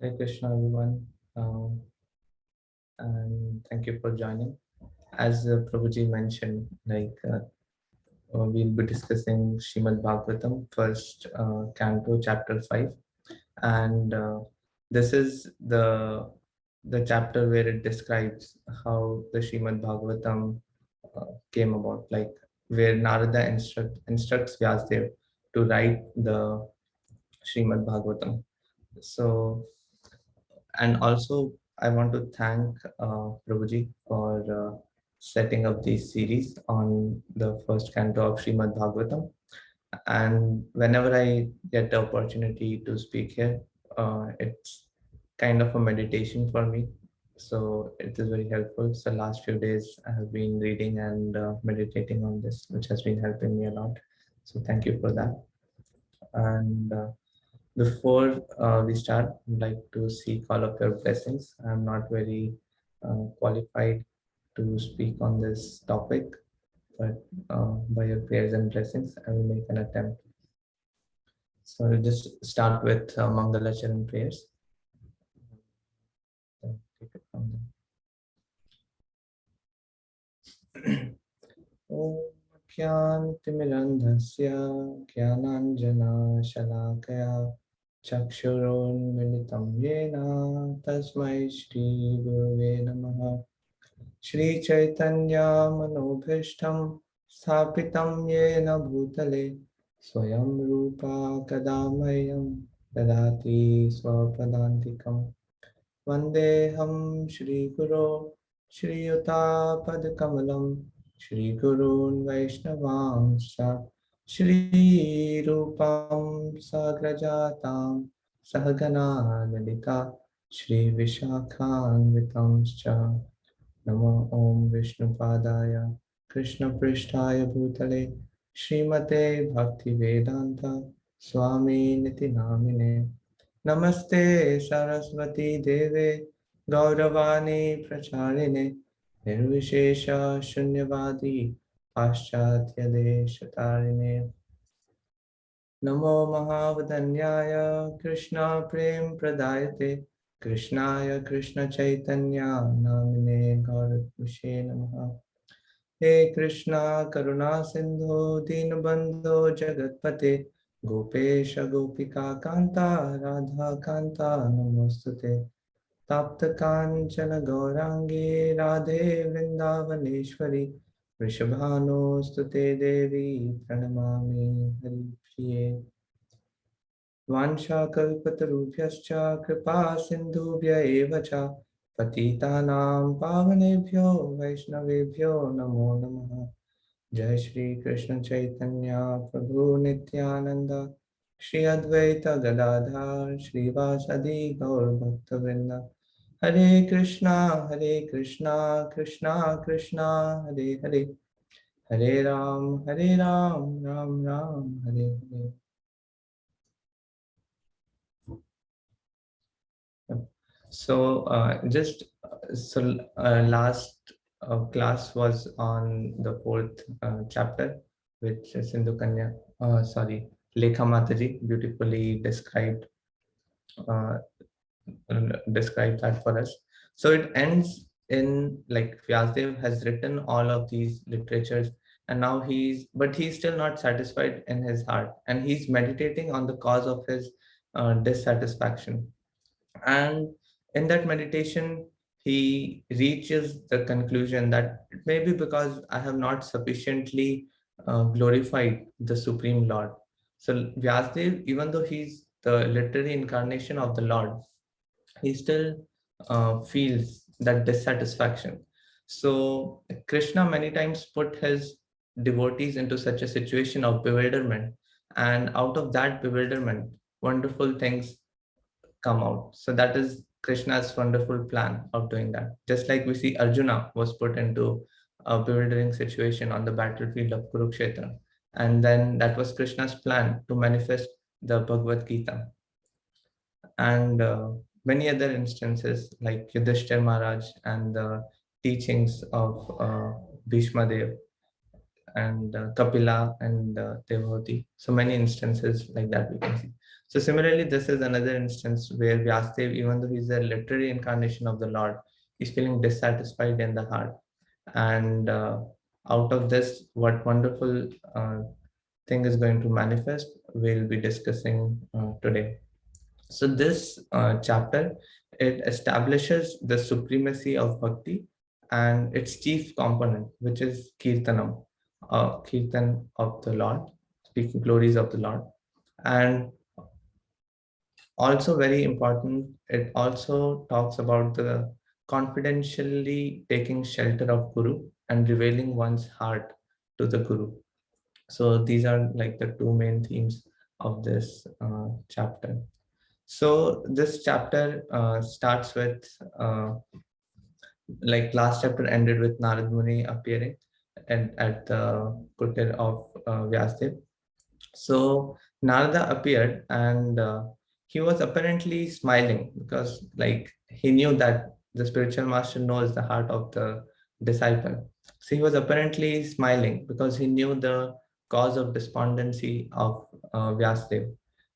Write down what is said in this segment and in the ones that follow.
Hare Krishna, everyone, and thank you for joining. As Prabhuji mentioned, we'll be discussing Srimad Bhagavatam, first Canto, chapter 5, and this is the chapter where it describes how the Srimad Bhagavatam came about, like where Narada instructs Vyasdev to write the Srimad Bhagavatam. So, and also I want to thank Prabhuji for setting up this series on the first canto of Srimad Bhagavatam. And whenever I get the opportunity to speak here, it's kind of a meditation for me. So it is very helpful. So last few days I have been reading and meditating on this, which has been helping me a lot. So thank you for that. And before we start, I'd like to seek all of your blessings. I'm not very qualified to speak on this topic, but by your prayers and blessings, I will make an attempt. So I'll just start with Mangala Charan prayers. Then take it from there. Om Kyantimirandhasya Kyananjana Chakshurunmilitam Yena Tasmai Shri Gurave Namaha. Shri Chaitanya Manobhishtam Sthapitam Yena Bhutale Swayam Rupa Kadamayam Dadati Swapadantikam Vandeham Shri Guru Shri Yuta Padkamalam Shri Gurun Vaishnavanscha Shri Rupam Sagrajatam Sahagana Lalita Shri Vishakhanvitamscha Namo Om Vishnupadaya Krishna Prishtaya Bhutale Srimate Bhakti Vedanta Swami Niti Namine Namaste Saraswati Deve Gauravani Pracharine Nirvishesha Shunyavadi Paschatya Deshatarine Namo Mahavadanyaya Krishna Prem Pradayate Krishnaya Krishna Chaitanya Namine Gauravushe Namaha He Krishna Karuna Sindhu Dinabandho Jagatpate Gopesha Gopika Kanta Radha Kanta Namostute Tapta Kanchana Gaurangi Radhe Vrindavaneshwari Vrishabhano Stute Devi Pranamami Hari Priye वाञ्छाकल्पतरुभ्यश्च कृपा सिन्धुभ्य एव च पतितानां पावनेभ्यो वैष्णवेभ्यो नमो नमः जय श्री कृष्ण चैतन्य प्रभु नित्यानंद श्री अद्वैत गदाधर श्रीवासदि गौर भक्तवृंद हरे Krishna Krishna Krishna Hare Hare Hare Ram Ram Ram Hare Hare. So just last class was on the fourth chapter, which Sindhu Kanya, Lekha Mataji beautifully uh, described that for us. So it ends in like Vyasdev has written all of these literatures, and now he's still not satisfied in his heart, and he's meditating on the cause of his dissatisfaction. And in that meditation, he reaches the conclusion that it may be because I have not sufficiently glorified the Supreme Lord. So Vyasdev, even though he's the literary incarnation of the Lord, he still feels that dissatisfaction. So Krishna many times put his devotees into such a situation of bewilderment, and out of that bewilderment, wonderful things come out. So that is Krishna's wonderful plan of doing that. Just like we see Arjuna was put into a bewildering situation on the battlefield of Kurukshetra. And then that was Krishna's plan to manifest the Bhagavad Gita. And many other instances like Yudhishthir Maharaj and the teachings of Bhishma Dev. and Kapila and Devahoti. So many instances like that we can see. So similarly, this is another instance where Vyasadeva, even though he's a literary incarnation of the Lord, is feeling dissatisfied in the heart. And out of this, what wonderful thing is going to manifest, we'll be discussing today. So this chapter, it establishes the supremacy of bhakti and its chief component, which is kirtanam, kirtan of the Lord, speaking glories of the Lord. And also very important, it also talks about the confidentially taking shelter of Guru and revealing one's heart to the Guru. So these are like the two main themes of this chapter. So this chapter starts with, like last chapter ended with Narad Muni appearing at the kutir of Vyasdev. So Narada appeared, and he was apparently smiling because like he knew that the spiritual master knows the heart of the disciple. So he was apparently smiling because he knew the cause of despondency of Vyasdev.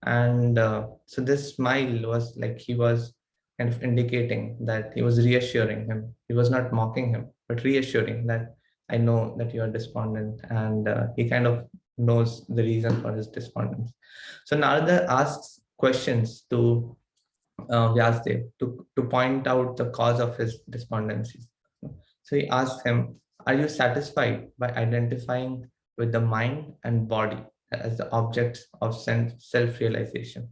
And so this smile was like he was kind of indicating that he was reassuring him. He was not mocking him, but reassuring that I know that you are despondent. And he kind of knows the reason for his despondence. So Narada asks questions to Vyasdev to point out the cause of his despondencies. So he asks him, are you satisfied by identifying with the mind and body as the objects of self-realization?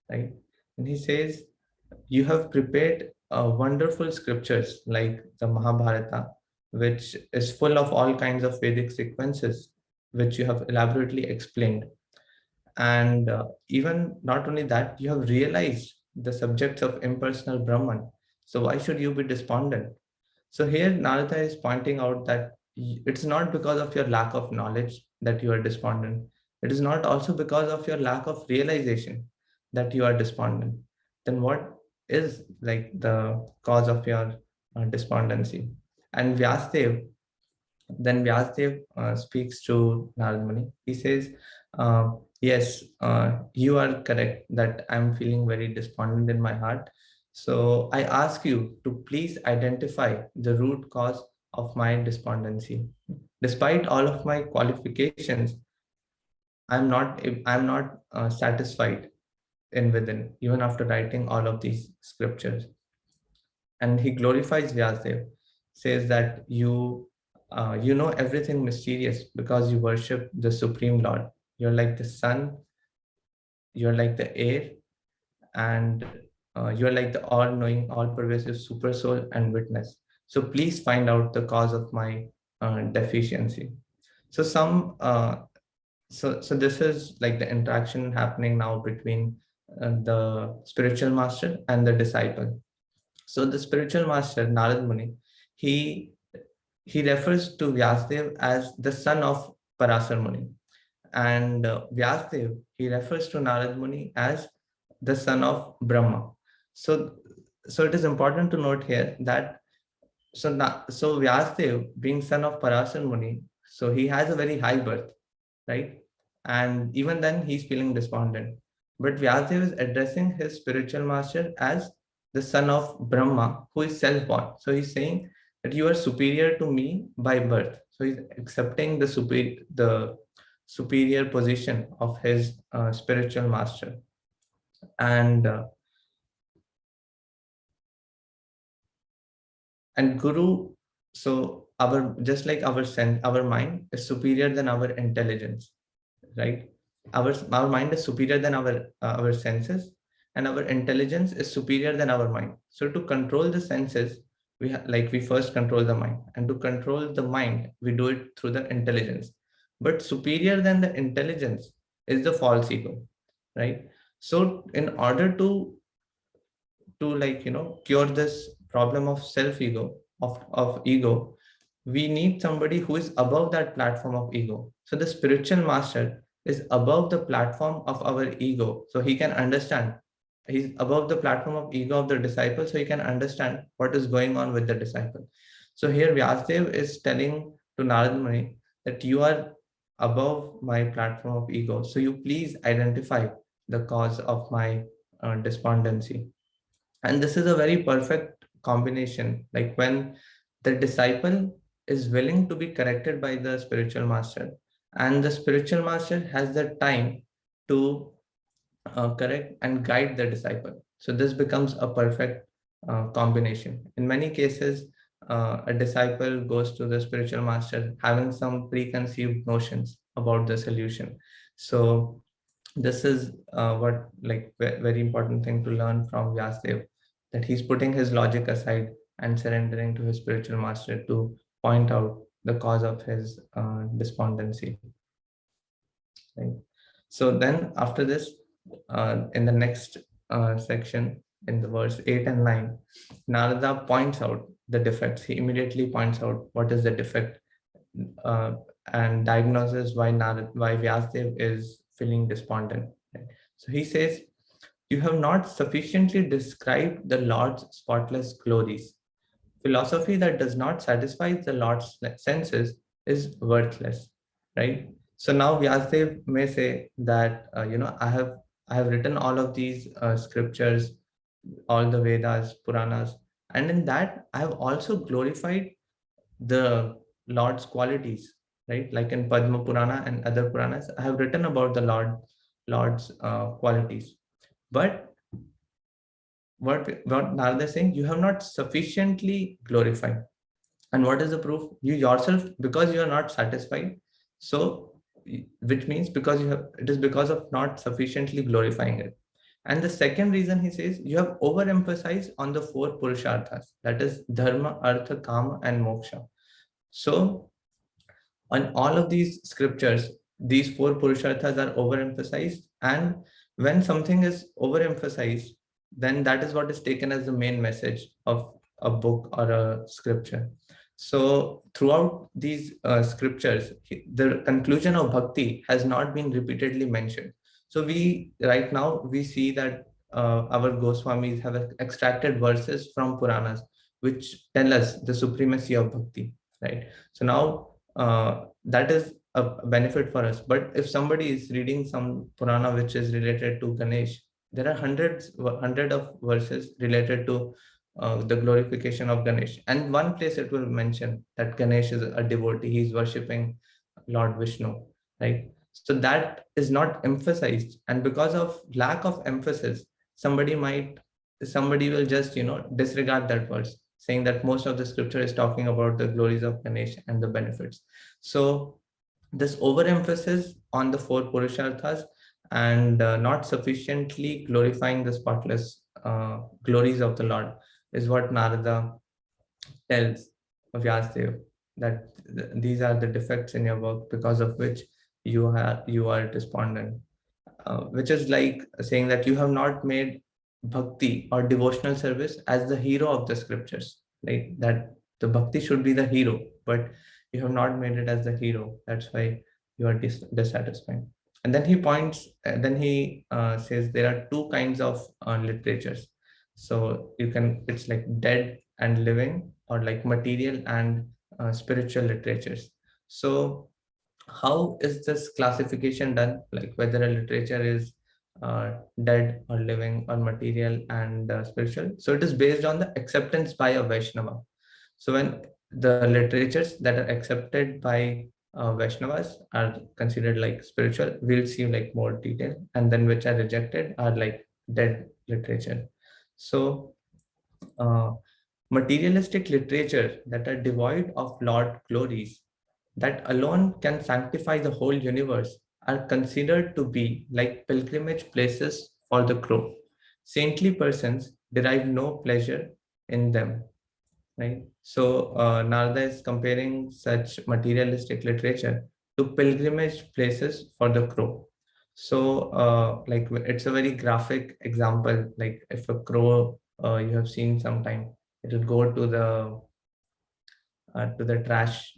Right? And he says, you have prepared wonderful scriptures like the Mahabharata, which is full of all kinds of Vedic sequences, which you have elaborately explained. And even not only that, you have realized the subjects of impersonal Brahman. So why should you be despondent? So here Narada is pointing out that it's not because of your lack of knowledge that you are despondent. It is not also because of your lack of realization that you are despondent. Then what is like the cause of your despondency? And then Vyasdev speaks to Narad Muni. He says, yes, you are correct that I'm feeling very despondent in my heart. So I ask you to please identify the root cause of my despondency. Despite all of my qualifications, I'm not satisfied in within, even after writing all of these scriptures. And he glorifies Vyasdev, says that you know everything mysterious because you worship the Supreme Lord. You're like the sun, you're like the air, and you're like the all-knowing, all-pervasive super soul and witness. So please find out the cause of my deficiency. So so this is like the interaction happening now between the spiritual master and the disciple. So the spiritual master, Narad Muni, he he refers to Vyasdev as the son of Parasar Muni. And Vyasdev, he refers to Narad Muni as the son of Brahma. So, so it is important to note here that so Vyasdev being son of Parasar Muni, so he has a very high birth, right? And even then he's feeling despondent. But Vyasadeva is addressing his spiritual master as the son of Brahma, who is self-born. So he's saying that you are superior to me by birth. So he's accepting the superior position of his spiritual master. And Guru, so our just like our mind is superior than our intelligence, right? Our mind is superior than our senses, and our intelligence is superior than our mind. So to control the senses, we first control the mind, and to control the mind, we do it through the intelligence. But superior than the intelligence is the false ego, right? So in order to cure this problem of self ego of ego, we need somebody who is above that platform of ego. So the spiritual master is above the platform of our ego, so he can understand. He's above the platform of ego of the disciple, so he can understand what is going on with the disciple. So here Vyasdev is telling to Narad Muni that you are above my platform of ego. So you please identify the cause of my despondency. And this is a very perfect combination. Like when the disciple is willing to be corrected by the spiritual master, and the spiritual master has the time to correct and guide the disciple. So this becomes a perfect combination. In many cases, a disciple goes to the spiritual master having some preconceived notions about the solution. So this is what like very important thing to learn from Vyasdev, that he's putting his logic aside and surrendering to his spiritual master to point out the cause of his despondency. Right. So then after this, in the next section, in the verse 8 and 9, Narada points out the defects. He immediately points out what is the defect, uh, and diagnoses why Vyasdev is feeling despondent. Right? So he says, "You have not sufficiently described the Lord's spotless glories. Philosophy that does not satisfy the Lord's senses is worthless." Right? So now Vyasdev may say that I have written all of these scriptures, all the Vedas, Puranas, and in that I have also glorified the Lord's qualities, right? Like in Padma Purana and other Puranas, I have written about the Lord's qualities. But what Narada is saying, you have not sufficiently glorified. And what is the proof? You yourself, because you are not satisfied. So, which means because you have, it is because of not sufficiently glorifying it. And the second reason he says, you have overemphasized on the four purusharthas, that is dharma, artha, kama, and moksha. So on all of these scriptures, these four purusharthas are overemphasized. And when something is overemphasized, then that is what is taken as the main message of a book or a scripture. So throughout these scriptures, the conclusion of bhakti has not been repeatedly mentioned. So we right now we see that our Goswamis have extracted verses from Puranas which tell us the supremacy of bhakti, right? So now that is a benefit for us. But if somebody is reading some Purana which is related to Ganesh, there are hundred of verses related to the glorification of Ganesh. And one place it will mention that Ganesh is a devotee, he is worshipping Lord Vishnu, right? So that is not emphasized, and because of lack of emphasis, somebody will just disregard that verse, saying that most of the scripture is talking about the glories of Ganesh and the benefits. So this overemphasis on the four Purusharthas and not sufficiently glorifying the spotless glories of the Lord is what Narada tells Vyasdev, that these are the defects in your work because of which you are despondent, which is like saying that you have not made bhakti or devotional service as the hero of the scriptures, like that the bhakti should be the hero, but you have not made it as the hero. That's why you are dissatisfied. And then he points, then he says there are two kinds of literatures. So you can, it's like dead and living, or like material and spiritual literatures. So how is this classification done, like whether a literature is dead or living or material and spiritual? So it is based on the acceptance by a Vaishnava. So when the literatures that are accepted by Vaishnavas are considered like spiritual, we'll see like more detail, and then which are rejected are like dead literature. So uh, materialistic literature that are devoid of Lord glories, that alone can sanctify the whole universe, are considered to be like pilgrimage places for the crow. Saintly persons derive no pleasure in them, right? So Narada is comparing such materialistic literature to pilgrimage places for the crow. So like it's a very graphic example. Like if a crow you have seen sometime, it will go to the trash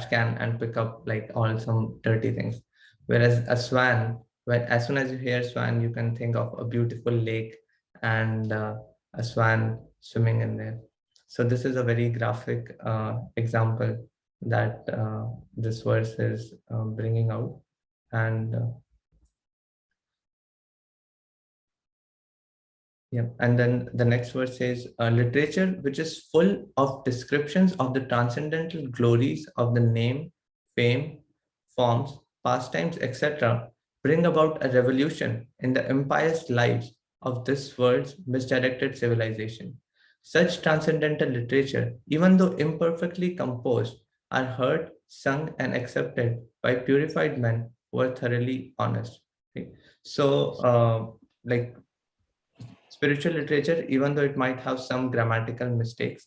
can and pick up like all some dirty things. Whereas a swan, when as soon as you hear swan, you can think of a beautiful lake and a swan swimming in there. So this is a very graphic example that this verse is bringing out. And yeah, and then the next verse says, literature which is full of descriptions of the transcendental glories of the name, fame, forms, pastimes, etc., bring about a revolution in the impious lives of this world's misdirected civilization. Such transcendental literature, even though imperfectly composed, are heard, sung, and accepted by purified men who are thoroughly honest. Okay? So, like spiritual literature, even though it might have some grammatical mistakes,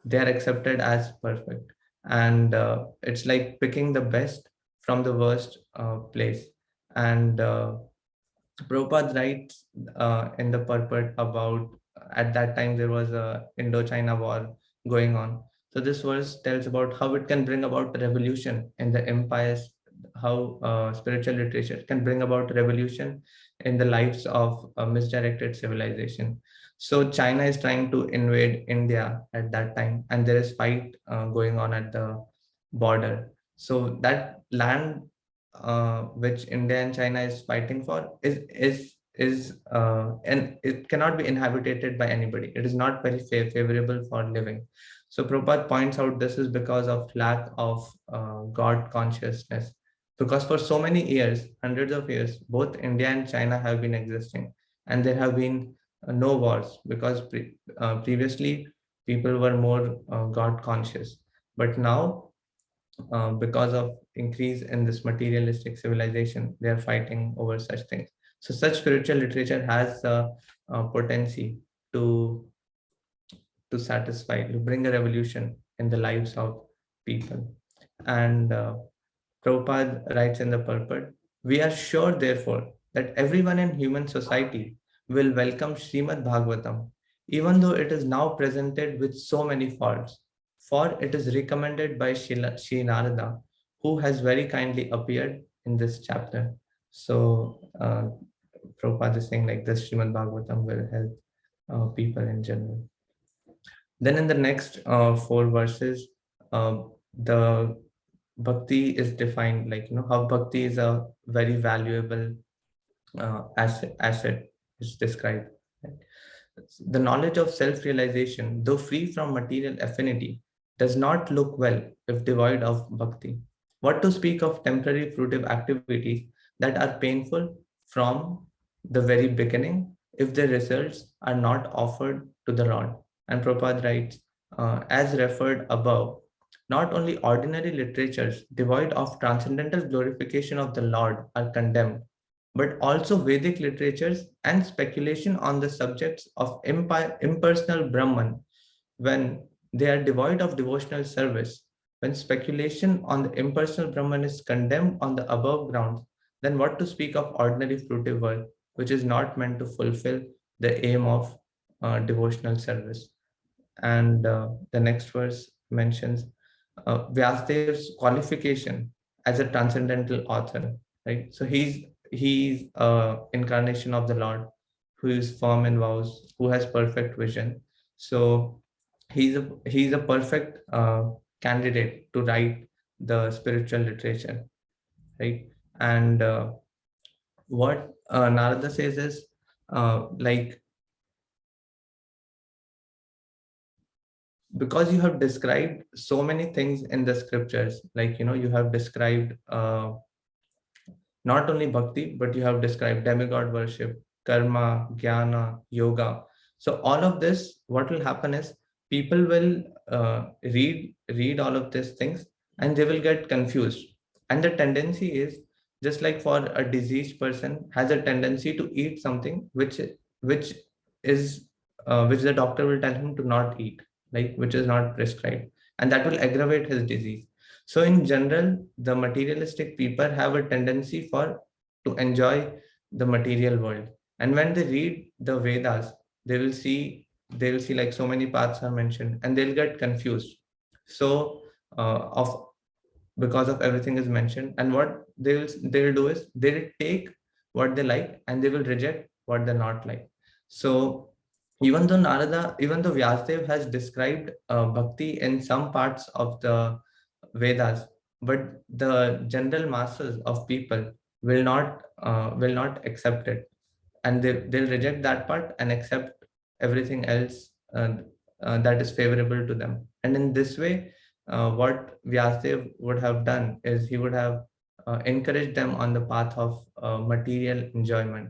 they are accepted as perfect. And it's like picking the best from the worst place. And Prabhupada writes in the purport about at that time there was a Indochina war going on. So this verse tells about how it can bring about revolution in the empires, how spiritual literature can bring about revolution in the lives of a misdirected civilization. So China is trying to invade India at that time, and there is fight going on at the border. So that land which India and China is fighting for is and it cannot be inhabited by anybody. It is not very favorable for living. So Prabhupada points out this is because of lack of God consciousness. Because for so many years, hundreds of years, both India and China have been existing, and there have been no wars because previously people were more God conscious. But now because of increase in this materialistic civilization, they are fighting over such things. So such spiritual literature has the potency to satisfy, to bring a revolution in the lives of people. And Prabhupada writes in the purport, we are sure, therefore, that everyone in human society will welcome Srimad Bhagavatam, even though it is now presented with so many faults, for it is recommended by Sri Narada, who has very kindly appeared in this chapter. So, Prabhupada is saying like this Srimad Bhagavatam will help people in general. Then in the next four verses, the bhakti is defined like, how bhakti is a very valuable asset is described. Right? The knowledge of self-realization, though free from material affinity, does not look well if devoid of bhakti. What to speak of temporary fruitive activities that are painful from the very beginning if the results are not offered to the Lord? And Prabhupada writes, as referred above, not only ordinary literatures devoid of transcendental glorification of the Lord are condemned, but also Vedic literatures and speculation on the subjects of impersonal Brahman when they are devoid of devotional service. When speculation on the impersonal Brahman is condemned on the above grounds, then what to speak of ordinary fruitive work, which is not meant to fulfill the aim of devotional service? And the next verse mentions Vyasdev's qualification as a transcendental author, right? So he's incarnation of the Lord, who is firm in vows, who has perfect vision. So he's a perfect candidate to write the spiritual literature, right? And what Narada says is like, because you have described so many things in the scriptures, like you have described not only bhakti, but you have described demigod worship, karma, jnana, yoga. So all of this, what will happen is people will read all of these things and they will get confused. And the tendency is just like for a diseased person has a tendency to eat something which is which the doctor will tell him to not eat, like which is not prescribed, and that will aggravate his disease. So in general, the materialistic people have a tendency for to enjoy the material world. And when they read the Vedas, they will see like so many paths are mentioned and they'll get confused. So of because of everything is mentioned, and what they'll do is they'll take what they like and they will reject what they're not like. So even though Vyasdev has described bhakti in some parts of the Vedas, but the general masses of people will not accept it, and they'll reject that part and accept everything else that is favorable to them. And in this way, what Vyasadeva would have done is he would have encouraged them on the path of material enjoyment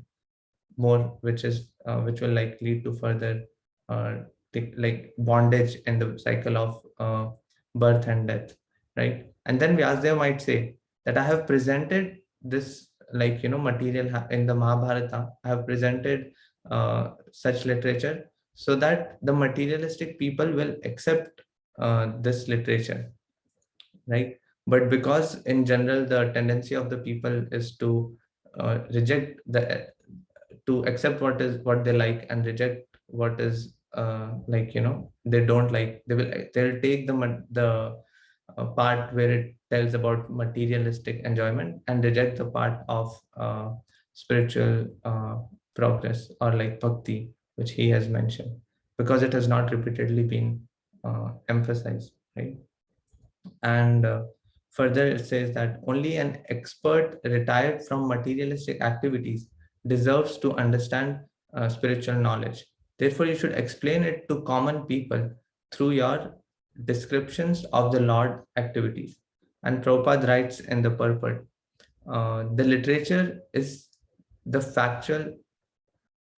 more, which will like lead to further uh, like bondage in the cycle of birth and death, right? And then Vyasdev might say that I have presented this, like, material in the Mahabharata. I have presented such literature so that the materialistic people will accept this literature, right? But because in general the tendency of the people is to reject the to accept what they like and reject what is like, they don't like, they'll take the part where it tells about materialistic enjoyment and reject the part of spiritual progress, or like bhakti, which he has mentioned, because it has not repeatedly been emphasized, right? And further, it says that only an expert retired from materialistic activities deserves to understand spiritual knowledge. Therefore, you should explain it to common people through your descriptions of the Lord activities. And Prabhupada writes in the purport, the literature is the factual,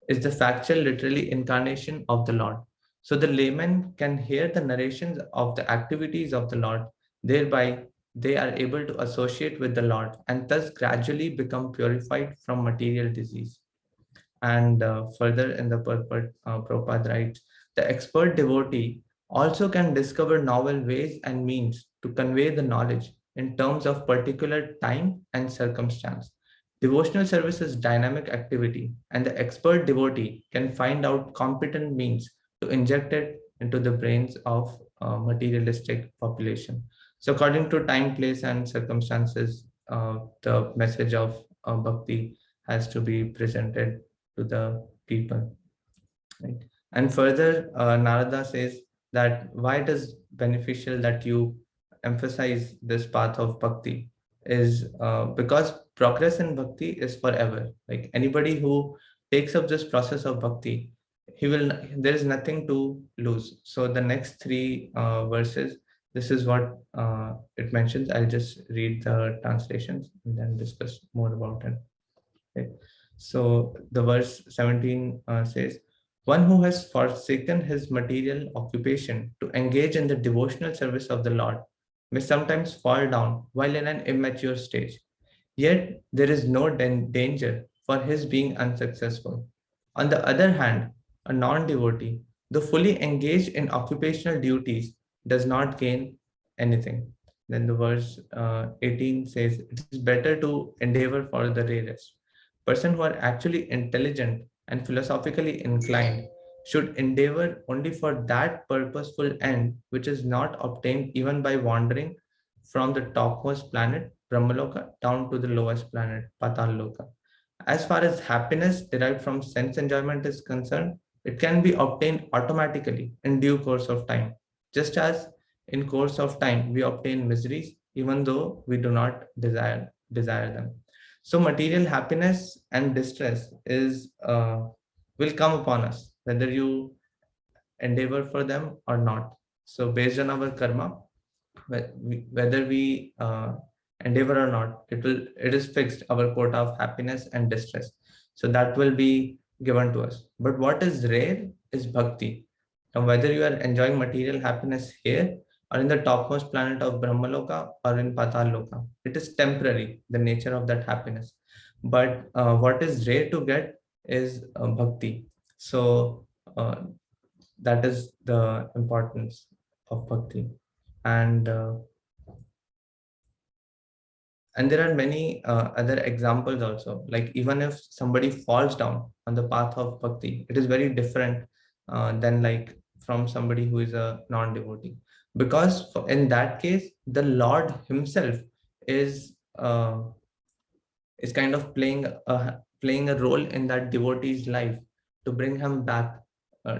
literally incarnation of the Lord. So the layman can hear the narrations of the activities of the Lord, thereby they are able to associate with the Lord and thus gradually become purified from material disease. And further in the purport, Prabhupada writes, the expert devotee also can discover novel ways and means to convey the knowledge in terms of particular time and circumstance. Devotional service is dynamic activity, and the expert devotee can find out competent means to inject it into the brains of materialistic population. So according to time, place, and circumstances, the message of bhakti has to be presented to the people, right? And further, Narada says that why it is beneficial that you emphasize this path of bhakti is because progress in bhakti is forever. Like anybody who takes up this process of bhakti, there is nothing to lose. So the next three verses, this is what it mentions. I'll just read the translations and then discuss more about it. Okay. So the verse 17 says, one who has forsaken his material occupation to engage in the devotional service of the Lord may sometimes fall down while in an immature stage. Yet there is no danger for his being unsuccessful. On the other hand, a non devotee, though fully engaged in occupational duties, does not gain anything. Then the verse 18 says, it is better to endeavor for the rarest. Persons who are actually intelligent and philosophically inclined should endeavor only for that purposeful end which is not obtained even by wandering from the topmost planet, Brahmaloka, down to the lowest planet, Pataloka. As far as happiness derived from sense enjoyment is concerned, it can be obtained automatically in due course of time, just as in course of time we obtain miseries even though we do not desire them. So material happiness and distress is will come upon us whether you endeavor for them or not. So based on our karma, whether we endeavor or not, it is fixed, our quota of happiness and distress. So that will be given to us. But what is rare is bhakti. And whether you are enjoying material happiness here or in the topmost planet of Brahmaloka or in Pataloka, it is temporary, the nature of that happiness. But what is rare to get is bhakti. So that is the importance of bhakti. And there are many other examples also, like even if somebody falls down on the path of bhakti, it is very different than like from somebody who is a non-devotee, because in that case the Lord himself is uh, is kind of playing a role in that devotee's life to bring him back uh,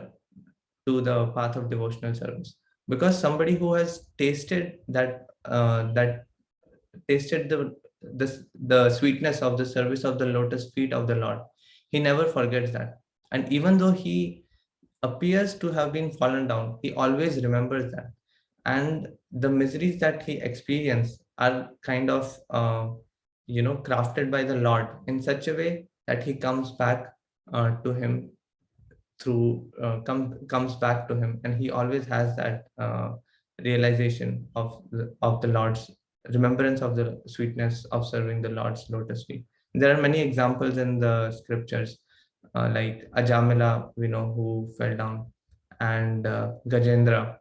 to the path of devotional service. Because somebody who has tasted that that tasted the sweetness of the service of the lotus feet of the Lord. He never forgets that. And even though he appears to have been fallen down, he always remembers that. And the miseries that he experienced are kind of, crafted by the Lord in such a way that he comes back to him comes back to him, and he always has that realization of the Lord's remembrance of the sweetness of serving the Lord's lotus feet. There are many examples in the scriptures, like Ajamila, we know, who fell down, and Gajendra,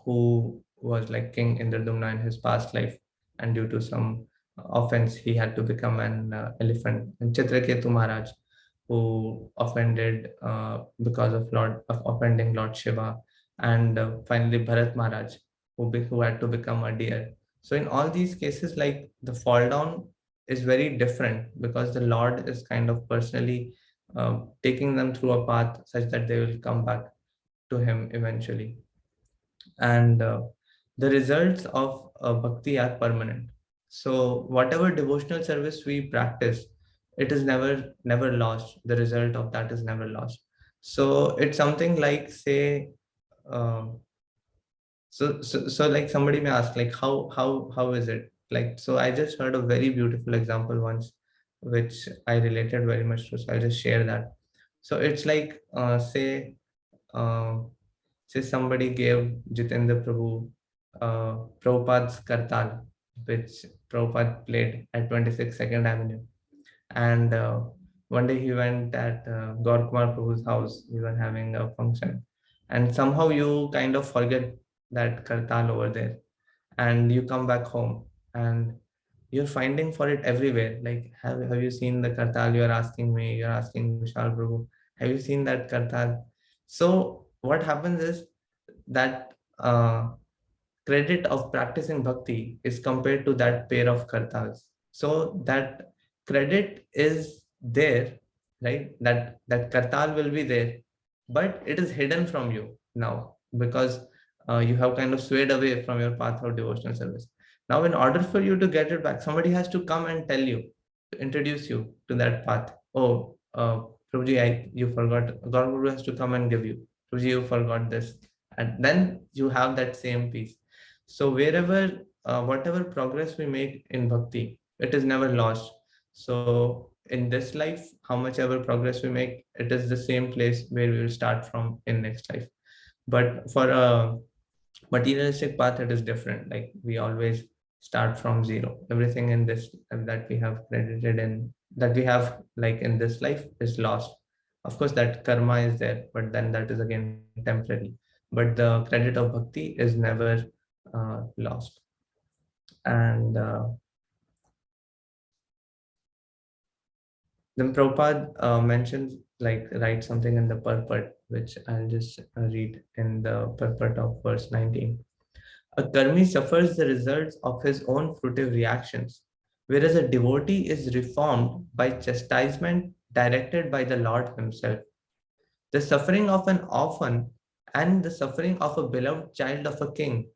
who was like King Indradumna in his past life, and due to some offense, he had to become an elephant. And Chitraketu Maharaj, who offended because of offending Lord Shiva, and finally Bharat Maharaj, who had to become a deer. So in all these cases, like the fall down is very different because the Lord is kind of personally taking them through a path such that they will come back to Him eventually. And the results of bhakti are permanent. So whatever devotional service we practice, it is never lost. The result of that is never lost. So it's something like, say, um, so like somebody may ask, like, how is it like? So I just heard a very beautiful example once, which I related very much to, so I'll just share that. So it's like, uh, say somebody gave Jitendra Prabhu Prabhupada's Kartal, which Prabhupada played at 26 Second Avenue. And one day he went at Gaur Kumar Prabhu's house. We were having a function. And somehow you kind of forget that Kartal over there. And you come back home and you're finding for it everywhere. Like, have you seen the Kartal? You're asking me, you're asking Vishal Prabhu, have you seen that Kartal? So what happens is that credit of practicing bhakti is compared to that pair of kartas. So that credit is there, right? That kartal will be there, but it is hidden from you now because you have kind of swayed away from your path of devotional service. Now, in order for you to get it back, somebody has to come and tell you, to introduce you to that path. Oh, Prabhuji, you forgot. God Guru has to come and give you. Prabhuji, you forgot this, and then you have that same peace. So wherever, whatever progress we make in bhakti, it is never lost. So in this life, how much ever progress we make, it is the same place where we will start from in next life. But for a materialistic path, it is different. Like we always start from zero. Everything in this that we have credited in, that we have like in this life, is lost. Of course, that karma is there, but then that is again temporary. But the credit of bhakti is never lost. And then Prabhupada mentions, like, write something in the purport, which I'll just read in the purport of verse 19. A karmi suffers the results of his own fruitive reactions, whereas a devotee is reformed by chastisement directed by the Lord Himself. The suffering of an orphan and the suffering of a beloved child of a king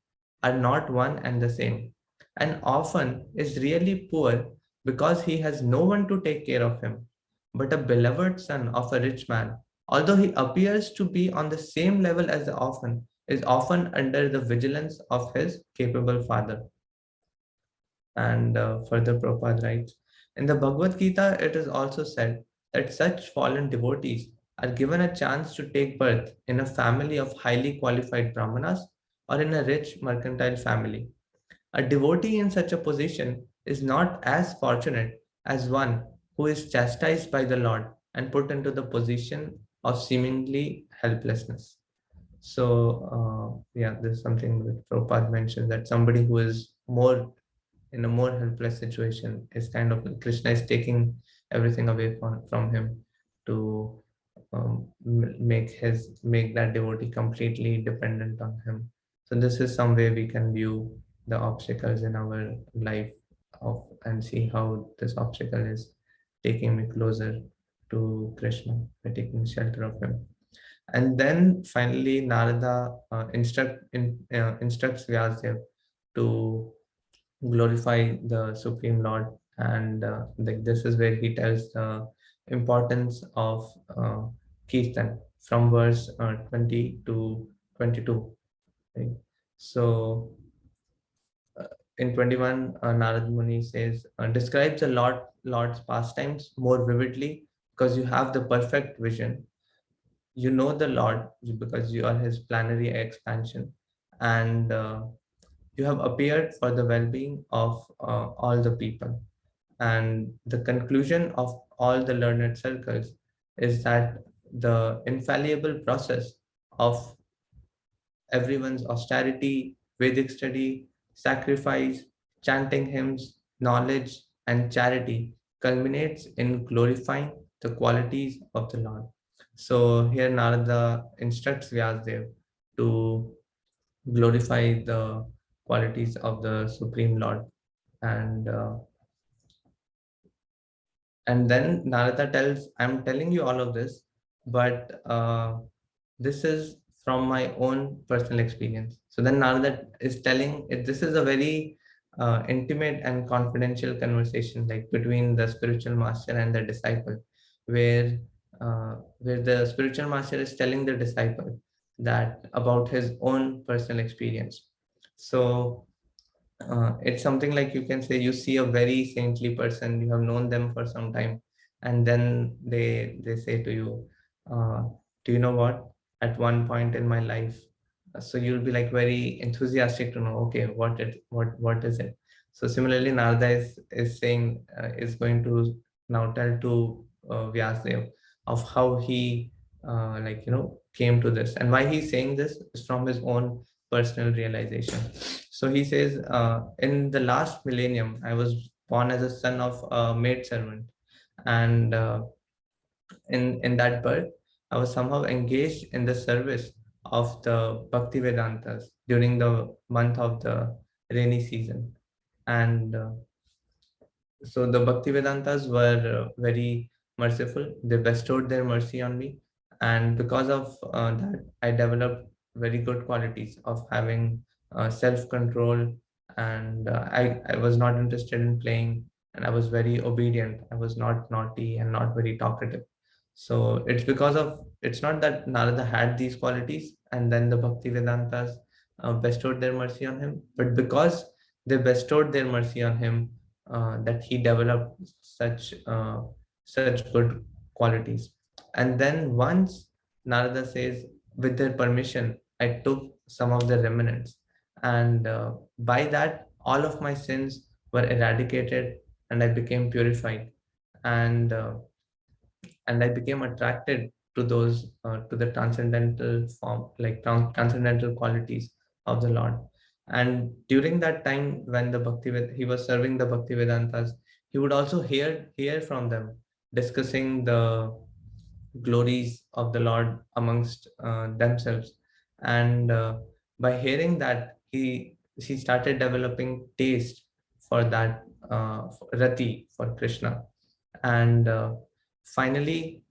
are not one and the same. An orphan is really poor because he has no one to take care of him, but a beloved son of a rich man, although he appears to be on the same level as the orphan, is often under the vigilance of his capable father. And further, Prabhupada writes, in the Bhagavad Gita, it is also said that such fallen devotees are given a chance to take birth in a family of highly qualified brahmanas or in a rich mercantile family. A devotee in such a position is not as fortunate as one who is chastised by the Lord and put into the position of seemingly helplessness. So, yeah, this is something that Prabhupada mentioned, that somebody who is more in a more helpless situation is kind of, Krishna is taking everything away from him to make that devotee completely dependent on him. So this is some way we can view the obstacles in our life of, and see how this obstacle is taking me closer to Krishna by taking shelter of him. And then finally, Narada instructs Vyasadeva to glorify the Supreme Lord. And like this is where he tells the importance of Kirtan from verse 20 to 22. Right? So in 21, Narad Muni says, describes the Lord's pastimes more vividly because you have the perfect vision. You know the Lord because you are his plenary expansion. And you have appeared for the well-being of all the people. And the conclusion of all the learned circles is that the infallible process of everyone's austerity, Vedic study, sacrifice, chanting hymns, knowledge, and charity culminates in glorifying the qualities of the Lord. So here Narada instructs Vyasadeva to glorify the qualities of the Supreme Lord. And then Narada tells, I'm telling you all of this, but this is from my own personal experience. So then Narada is telling it, this is a very intimate and confidential conversation, like between the spiritual master and the disciple, where where the spiritual master is telling the disciple that about his own personal experience. So it's something like you can say you see a very saintly person, you have known them for some time, and then they say to you, uh, do you know what? At one point in my life, so you'll be like very enthusiastic to know, okay, what is it? So similarly, Narada is saying is going to now tell to Vyasadeva of how he came to this and why he's saying this is from his own personal realization. So he says, in the last millennium, I was born as a son of a maid servant, and in that birth, I was somehow engaged in the service of the Bhakti Vedantas during the month of the rainy season, and so the Bhakti Vedantas were very merciful. They bestowed their mercy on me, and because of that, I developed very good qualities of having self-control, and I was not interested in playing, and I was very obedient. I was not naughty and not very talkative. So it's because of it's not that Narada had these qualities and then the Bhakti Vedantas bestowed their mercy on him, but because they bestowed their mercy on him, that he developed such good qualities. And then once Narada says, with their permission, I took some of the remnants, and by that, all of my sins were eradicated, and I became purified, and I became attracted to those to the transcendental form, like transcendental qualities of the Lord. And during that time, when he was serving the Bhakti Vedantas, he would also hear from them discussing the glories of the Lord amongst themselves. And by hearing that, he started developing taste for that rati for Krishna, and finally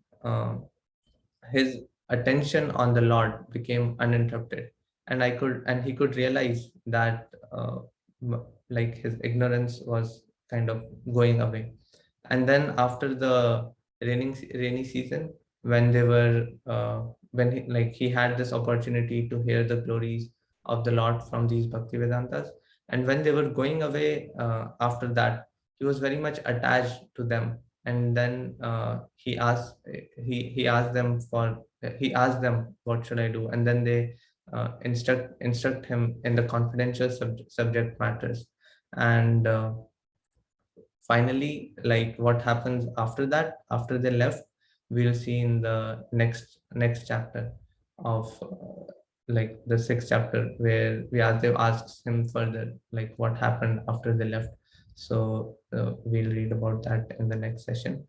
his attention on the Lord became uninterrupted, and he could realize that like his ignorance was kind of going away. And then after the rainy season, when they were when he had this opportunity to hear the glories of the Lord from these Bhakti Vedantas, and when they were going away after that, he was very much attached to them. And then he asked them he asked them, what should I do? And then they instruct him in the confidential subject matters. And finally, like what happens after that, after they left, we'll see in the next chapter of like the sixth chapter, where Vyasadeva asks him further like what happened after they left. So we'll read about that in the next session.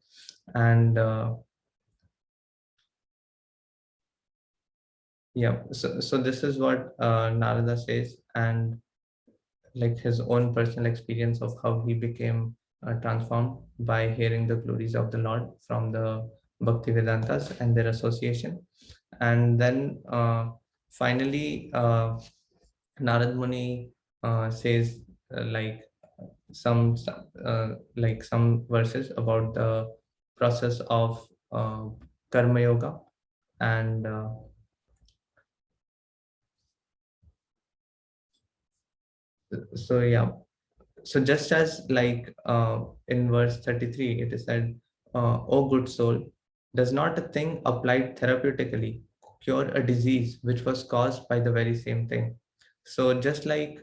And yeah, so this is what Narada says, and like his own personal experience of how he became transformed by hearing the glories of the Lord from the Bhakti Vedantas and their association. And then finally, Narad Muni says, like, like some verses about the process of karma yoga. And so yeah, so just as like in verse 33 it is said, "O good soul, does not a thing applied therapeutically cure a disease which was caused by the very same thing?" So just like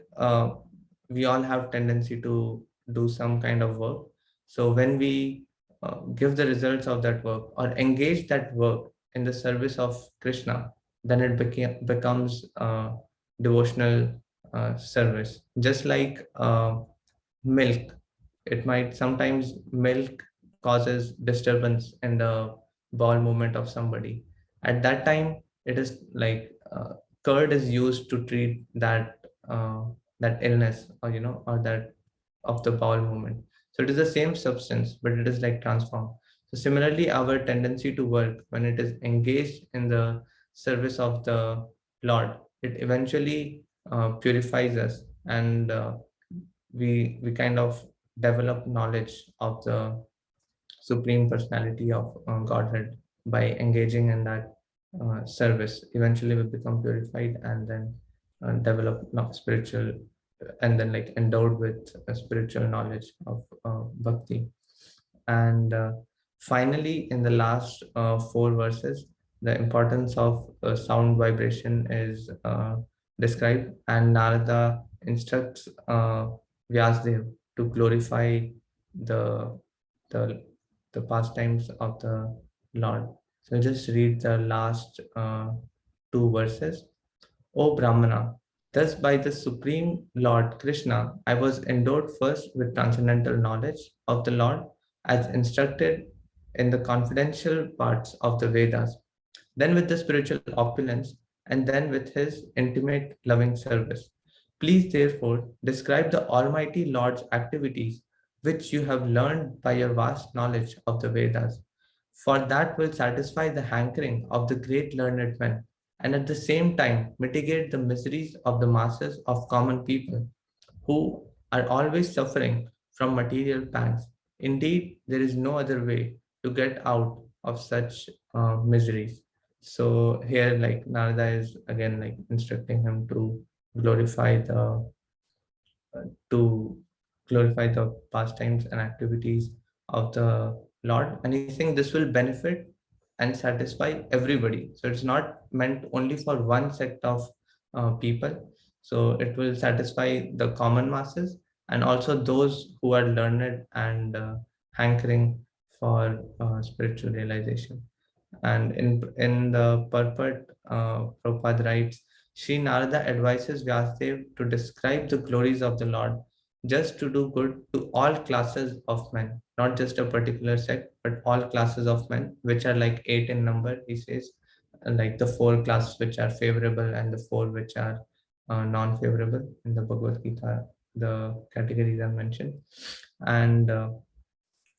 we all have tendency to do some kind of work, so when we give the results of that work or engage that work in the service of Krishna, then it becomes devotional service. Just like milk, it might sometimes milk causes disturbance in the bowel movement of somebody. At that time, it is like curd is used to treat uh, that illness, or or that of the bowel movement. So it is the same substance, but it is like transformed. So similarly, our tendency to work, when it is engaged in the service of the Lord, it eventually purifies us, and we kind of develop knowledge of the supreme personality of Godhead by engaging in that service. Eventually, we become purified, and then develop spiritual, and then like endowed with a spiritual knowledge of bhakti. And finally, in the last four verses, the importance of sound vibration is described, and Narada instructs Vyasdev to glorify the the the pastimes of the Lord. So just read the last two verses. O Brahmana, thus by the Supreme Lord Krishna, I was endowed first with transcendental knowledge of the Lord as instructed in the confidential parts of the Vedas, then with the spiritual opulence, and then with his intimate loving service. Please, therefore, describe the Almighty Lord's activities which you have learned by your vast knowledge of the Vedas, for that will satisfy the hankering of the great learned men, and at the same time mitigate the miseries of the masses of common people who are always suffering from material pangs. Indeed, there is no other way to get out of such miseries. So here, like Narada is again like instructing him to glorify the to glorify the pastimes and activities of the Lord. And he thinks this will benefit and satisfy everybody. So it's not meant only for one sect of people. So it will satisfy the common masses and also those who are learned and hankering for spiritual realization. And in the purport, Prabhupada writes, Sri Narada advises Vyasadeva to describe the glories of the Lord, just to do good to all classes of men, not just a particular sect, but all classes of men, which are like eight in number, he says, like the four classes which are favorable and the four which are non-favorable in the Bhagavad Gita, the categories are mentioned. And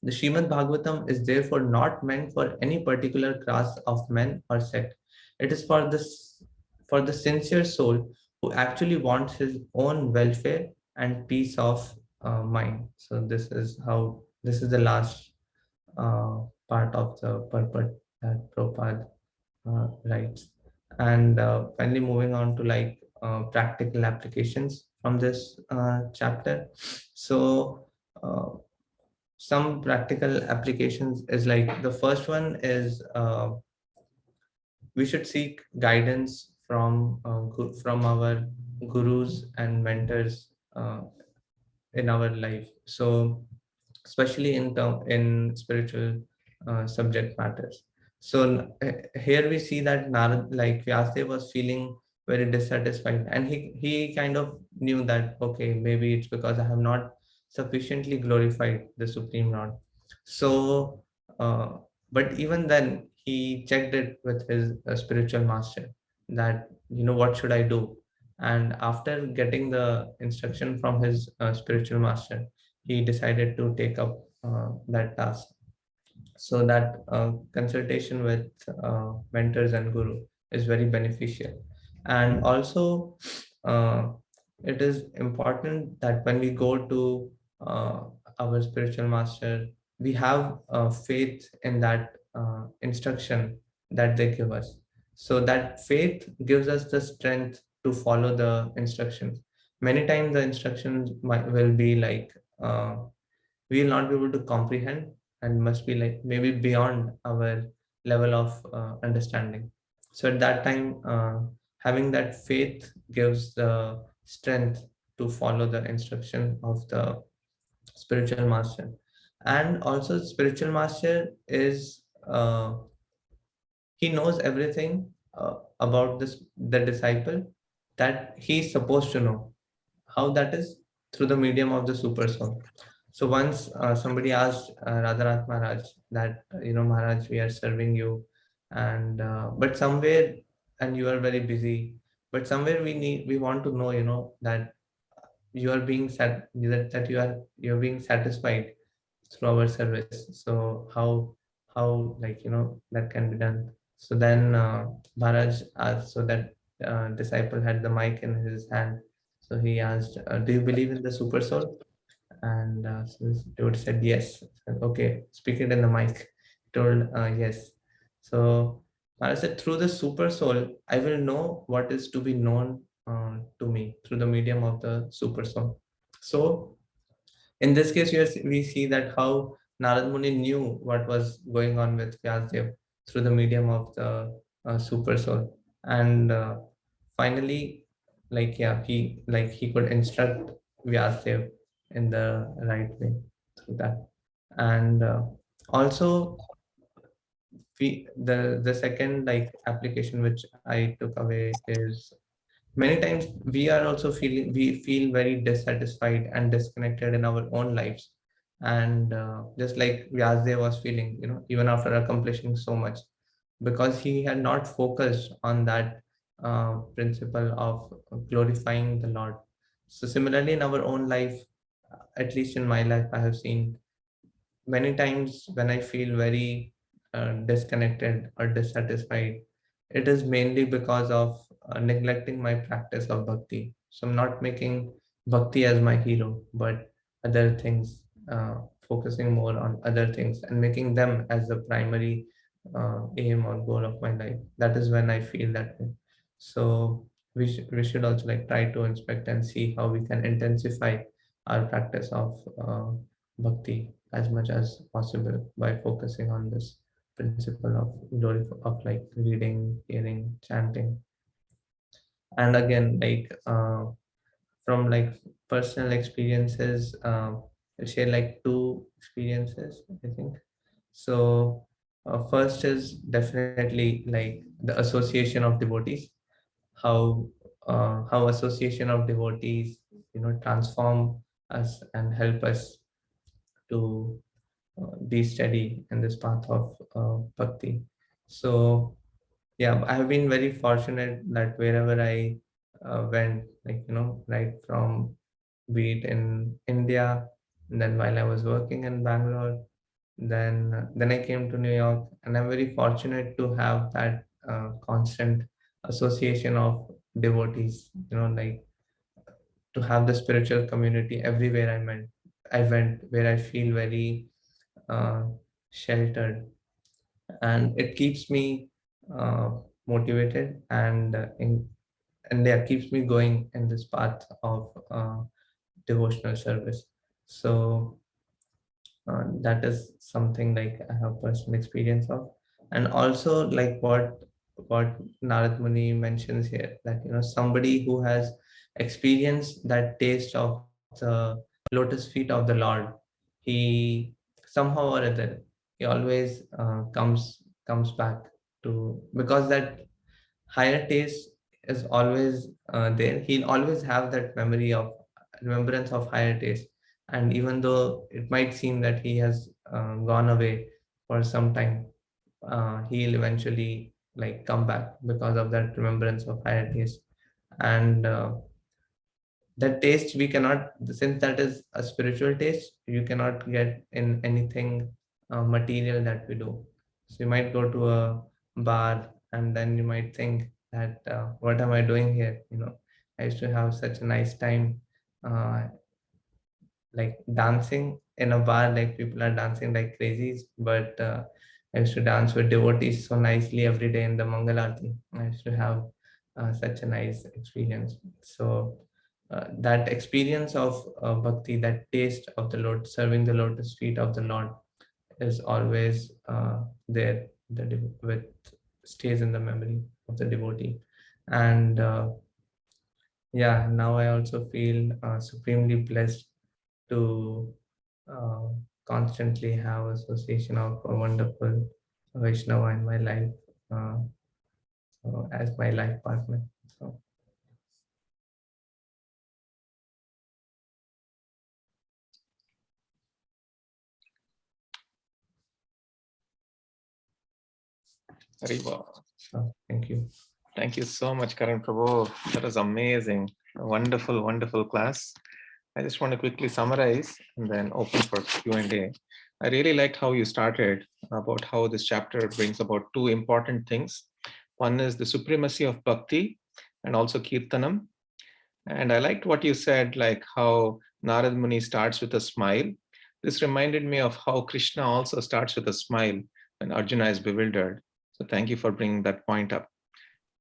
the Srimad Bhagavatam is therefore not meant for any particular class of men or sect. It is for for the sincere soul who actually wants his own welfare and peace of mind. So this is the last part of the purport that Prabhupada writes. And finally, moving on to like practical applications from this chapter. So. Some practical applications is like the first one is we should seek guidance from our gurus and mentors in our life. So especially in spiritual subject matters. So here we see that Narad, like Vyasdev was feeling very dissatisfied, and he kind of knew that okay, maybe it's because I have not sufficiently glorified the Supreme Lord. So, but even then, he checked it with his spiritual master that what should I do, and after getting the instruction from his spiritual master, he decided to take up that task. So that consultation with mentors and guru is very beneficial. And also, uh, it is important that when we go to uh, our spiritual master, we have faith in that instruction that they give us. So that faith gives us the strength to follow the instructions. Many times the instructions will be like, we will not be able to comprehend, and must be like maybe beyond our level of understanding. So at that time, having that faith gives the strength to follow the instruction of the spiritual master. And also spiritual master is, he knows everything about this the disciple that he's supposed to know. How that is? Through the medium of the super soul. So once somebody asked Radhanath Maharaj that, Maharaj, we are serving you, and but somewhere, and you are very busy, but somewhere we want to know, that you are being that you're being satisfied through our service. So how, like, that can be done. So then Maharaj asked, so that disciple had the mic in his hand. So he asked, do you believe in the super soul? And so this dude said yes. Said, okay, speak it in the mic. Told yes. So I said, through the super soul, I will know what is to be known to me through the medium of the super soul. So in this case, we see that how Narad Muni knew what was going on with Vyasdev through the medium of the super soul. And finally, like, yeah, he could instruct Vyasdev in the right way through that. And also, the second like application which I took away is, many times we feel very dissatisfied and disconnected in our own lives. And just like Vyasdev was feeling, even after accomplishing so much, because he had not focused on that principle of glorifying the Lord. So similarly in our own life, at least in my life, I have seen many times when I feel very disconnected or dissatisfied, it is mainly because of neglecting my practice of bhakti. So I'm not making bhakti as my hero, but other things, focusing more on other things and making them as the primary aim or goal of my life. That is when I feel that way. So we should also like try to inspect and see how we can intensify our practice of bhakti as much as possible by focusing on this principle of glory of like reading, hearing, chanting. And again, like from like personal experiences, I'll share like two experiences, I think. So first is definitely like the association of devotees. How association of devotees, transform us and help us to be steady in this path of bhakti. So yeah, I have been very fortunate that wherever I went, like, right from, be it in India, and then while I was working in Bangalore, then I came to New York, and I'm very fortunate to have that constant association of devotees. Like, to have the spiritual community everywhere I went, where I feel very uh, sheltered, and it keeps me uh, motivated, and yeah, keeps me going in this path of devotional service. So that is something like I have personal experience of. And also like what Narad Muni mentions here, that somebody who has experienced that taste of the lotus feet of the Lord, he somehow or other, he always comes back to, because that higher taste is always there. He'll always have that memory of remembrance of higher taste. And even though it might seem that he has gone away for some time, he'll eventually like come back because of that remembrance of higher taste. And that taste we cannot, since that is a spiritual taste, you cannot get in anything material that we do. So you might go to a bar, and then you might think that what am I doing here, I used to have such a nice time uh, like dancing in a bar, like people are dancing like crazies, but I used to dance with devotees so nicely every day in the Mangal Aarti. I used to have such a nice experience. So that experience of bhakti, that taste of the Lord, serving the lotus feet of the Lord, is always there. With stays in the memory of the devotee, and yeah, now I also feel supremely blessed to uh, constantly have association of a wonderful Vaishnava in my life, uh, so as my life partner. So thank you. Thank you so much, Karan Prabhu. That was amazing. A wonderful, wonderful class. I just want to quickly summarize and then open for Q&A. I really liked how you started about how this chapter brings about two important things. One is the supremacy of bhakti and also kirtanam. And I liked what you said, like how Narad Muni starts with a smile. This reminded me of how Krishna also starts with a smile when Arjuna is bewildered. So thank you for bringing that point up.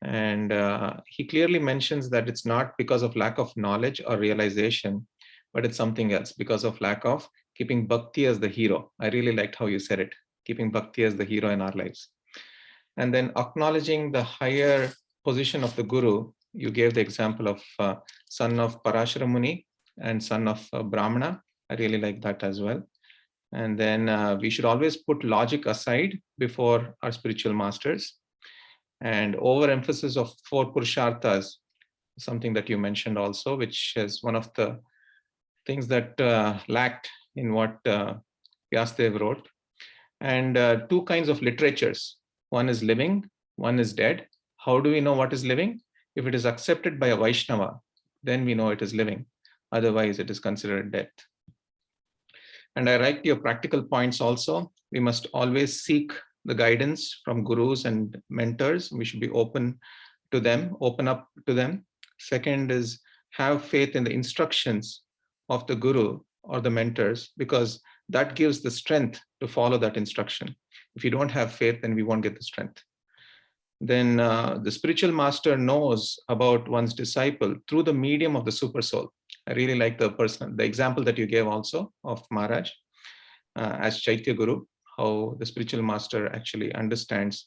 And he clearly mentions that it's not because of lack of knowledge or realization, but it's something else, because of lack of keeping bhakti as the hero. I really liked how you said it, keeping bhakti as the hero in our lives. And then acknowledging the higher position of the guru. You gave the example of son of Parashara Muni and son of Brahmana. I really like that as well. And then we should always put logic aside before our spiritual masters. And overemphasis of four purusharthas, something that you mentioned also, which is one of the things that lacked in what Vyasadeva wrote. And two kinds of literatures. One is living, one is dead. How do we know what is living? If it is accepted by a Vaishnava, then we know it is living. Otherwise, it is considered death. And I like your practical points also. We must always seek the guidance from gurus and mentors. We should be open to them, open up to them. Second is have faith in the instructions of the guru or the mentors, because that gives the strength to follow that instruction. If you don't have faith, then we won't get the strength. Then the spiritual master knows about one's disciple through the medium of the super soul. I really like the example that you gave also of Maharaj as Chaitya Guru, how the spiritual master actually understands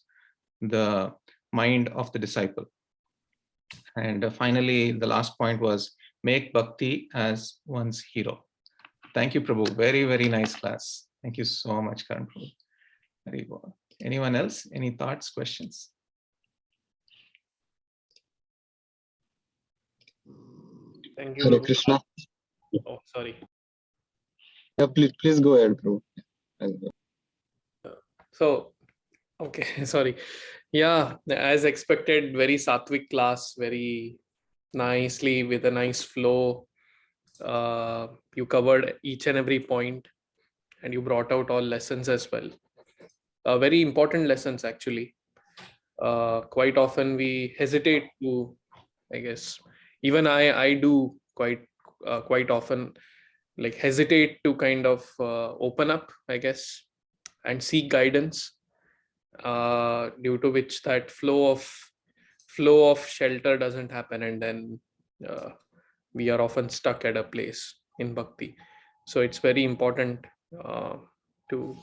the mind of the disciple. And finally, the last point was make bhakti as one's hero. Thank you, Prabhu. Very, very nice class. Thank you so much, Karan Prabhu. Very well. Anyone else? Any thoughts, questions? Thank you, Hare Prabhu. Krishna. Oh, sorry. Yeah, please go ahead, bro. So, okay, sorry. Yeah, as expected, very sattvic class, very nicely with a nice flow. You covered each and every point, and you brought out all lessons as well. Very important lessons, actually. Quite often we hesitate to, I guess, even I do quite often, like hesitate to kind of open up, I guess, and seek guidance, due to which that flow of shelter doesn't happen, and then uh, we are often stuck at a place in bhakti. So it's very important to,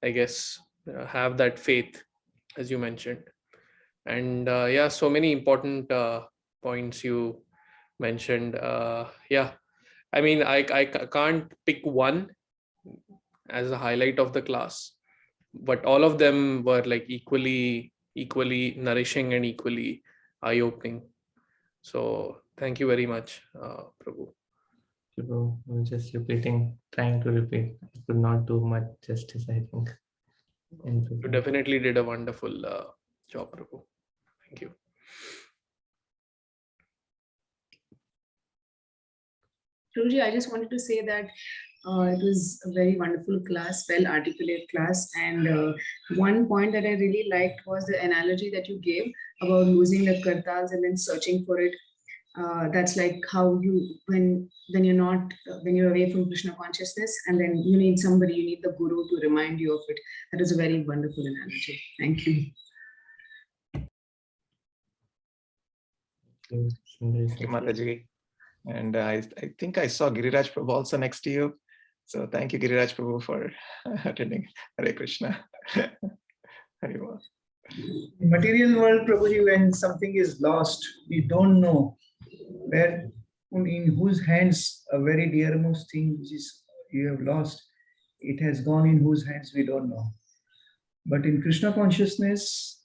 I guess, have that faith, as you mentioned. And yeah, so many important points you mentioned. Yeah, I mean, I can't pick one as a highlight of the class, but all of them were like equally nourishing and equally eye-opening. So thank you very much, Prabhu. People were just repeating, trying to repeat. I could not do much justice, I think. You definitely did a wonderful job, Prabhu. Thank you. Prabhuji, I just wanted to say that it was a very wonderful class, well articulated class. And one point that I really liked was the analogy that you gave about losing the kartals and then searching for it. That's like how you, when you're not, when you're away from Krishna consciousness, and then you need somebody, you need the guru to remind you of it. That is a very wonderful analogy. Thank you. Thank you, Mataji. And I think I saw Giriraj Prabhu also next to you. So thank you, Giriraj Prabhu, for attending. Hare Krishna. Hare In material world, Prabhuji, when something is lost, we don't know where, in whose hands a very dearmost thing which is you have lost, it has gone in whose hands we don't know. But in Krishna consciousness,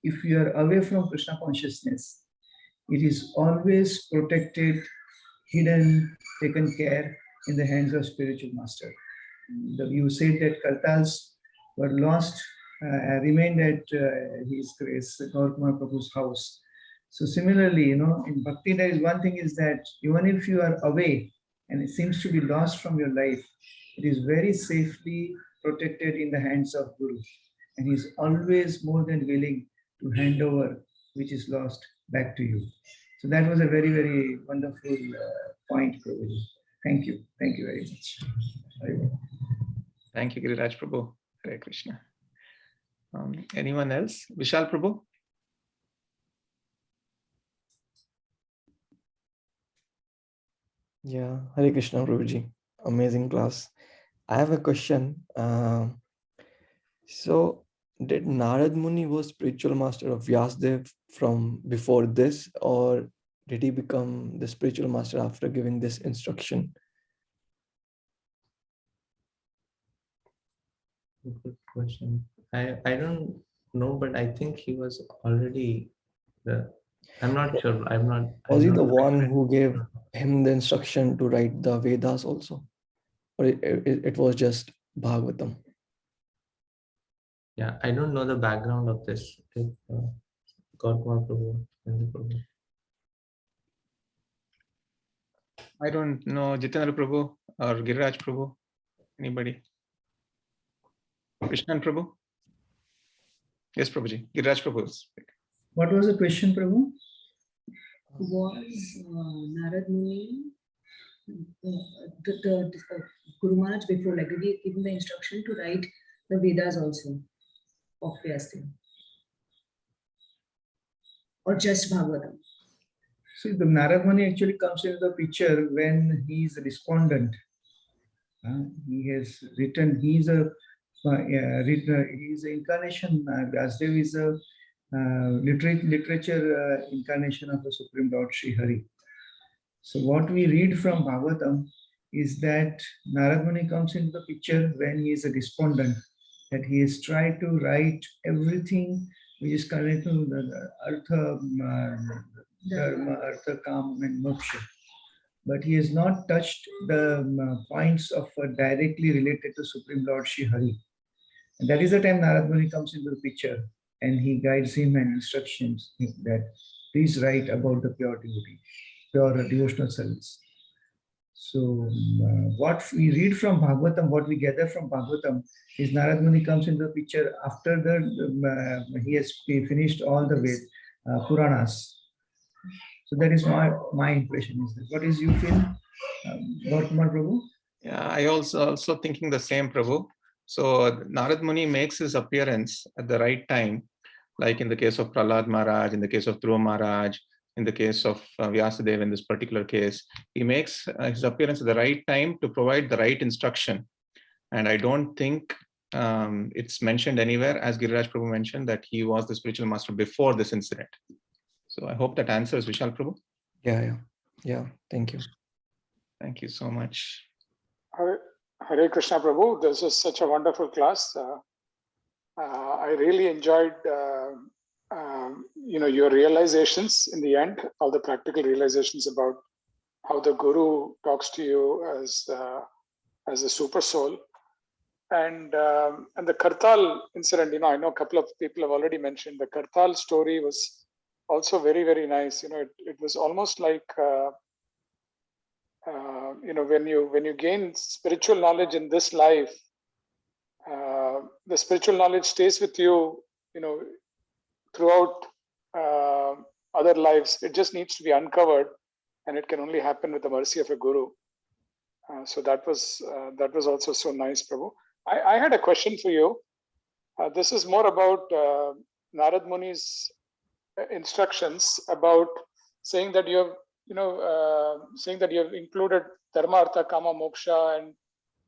if you are away from Krishna consciousness, it is always protected, hidden, taken care in the hands of spiritual master. You said that Kartals were lost, remained at His Grace Gaurakumar Prabhu's house. So similarly, in bhakti, there is one thing is that even if you are away and it seems to be lost from your life, it is very safely protected in the hands of Guru. And he is always more than willing to hand over which is lost back to you. So that was a very, very wonderful point, Prabhuji. Thank you. Thank you very much. Thank you, Giriraj Prabhu. Hare Krishna. Anyone else? Vishal Prabhu? Yeah, Hare Krishna, Prabhuji. Amazing class. I have a question. So, did Narad Muni was spiritual master of Vyasdev from before this, or did he become the spiritual master after giving this instruction? Good question. I don't know, but I think he was already the. I'm not sure. Was he the one who gave him the instruction to write the Vedas also, or it was just Bhagavatam? Yeah, I don't know the background of this. If Gaurakumar Prabhu and the Prabhu. I don't know Jitendra Prabhu or Giriraj Prabhu. Anybody? Krishnan Prabhu? Yes, Prabhuji. Giriraj Prabhu. What was the question, Prabhu? Was Narad Muni, the Guru Maharaj before, like, did he give him the instruction to write the Vedas also of Vyasdev? Or just Bhagavatam? See, the Narad Muni actually comes into the picture when he is a respondent. He has written, he is an incarnation, Vyasdev is a literature incarnation of the Supreme Lord Sri Hari. So what we read from Bhagavatam is that Narad Muni comes into the picture when he is a respondent, that he has tried to write everything which is connected to the Artha, Dharma, Artha, Kam, and Moksha. But he has not touched the points of directly related to Supreme Lord Sri Hari. And that is the time Narad Muni comes into the picture and he guides him and instructions that please write about the pure devotee, pure devotional service. So what we read from Bhagavatam, what we gather from Bhagavatam is Narad Muni comes into the picture after he has finished all the Puranas. So that is my impression is that. What is you feel, Gaurakumar Prabhu? Yeah, I also thinking the same, Prabhu. So Narad Muni makes his appearance at the right time, like in the case of Prahlad Maharaj, in the case of Dhruva Maharaj, in the case of Vyasadeva in this particular case. He makes his appearance at the right time to provide the right instruction. And I don't think it's mentioned anywhere, as Giriraj Prabhu mentioned, that he was the spiritual master before this incident. So I hope that answers Vishal Prabhu. Yeah. Thank you. Thank you so much. Hare Krishna Prabhu, this is such a wonderful class. I really enjoyed, your realizations in the end, all the practical realizations about how the Guru talks to you as a super soul, and the Kartal incident. I know a couple of people have already mentioned the Kartal story was also very, very nice. It was almost like when you gain spiritual knowledge in this life, the spiritual knowledge stays with you, throughout other other lives. It just needs to be uncovered, and it can only happen with the mercy of a guru. So that was also so nice, Prabhu. I had a question for you. This is more about Narad Muni's instructions about saying that you have included dharma, artha, kama, moksha,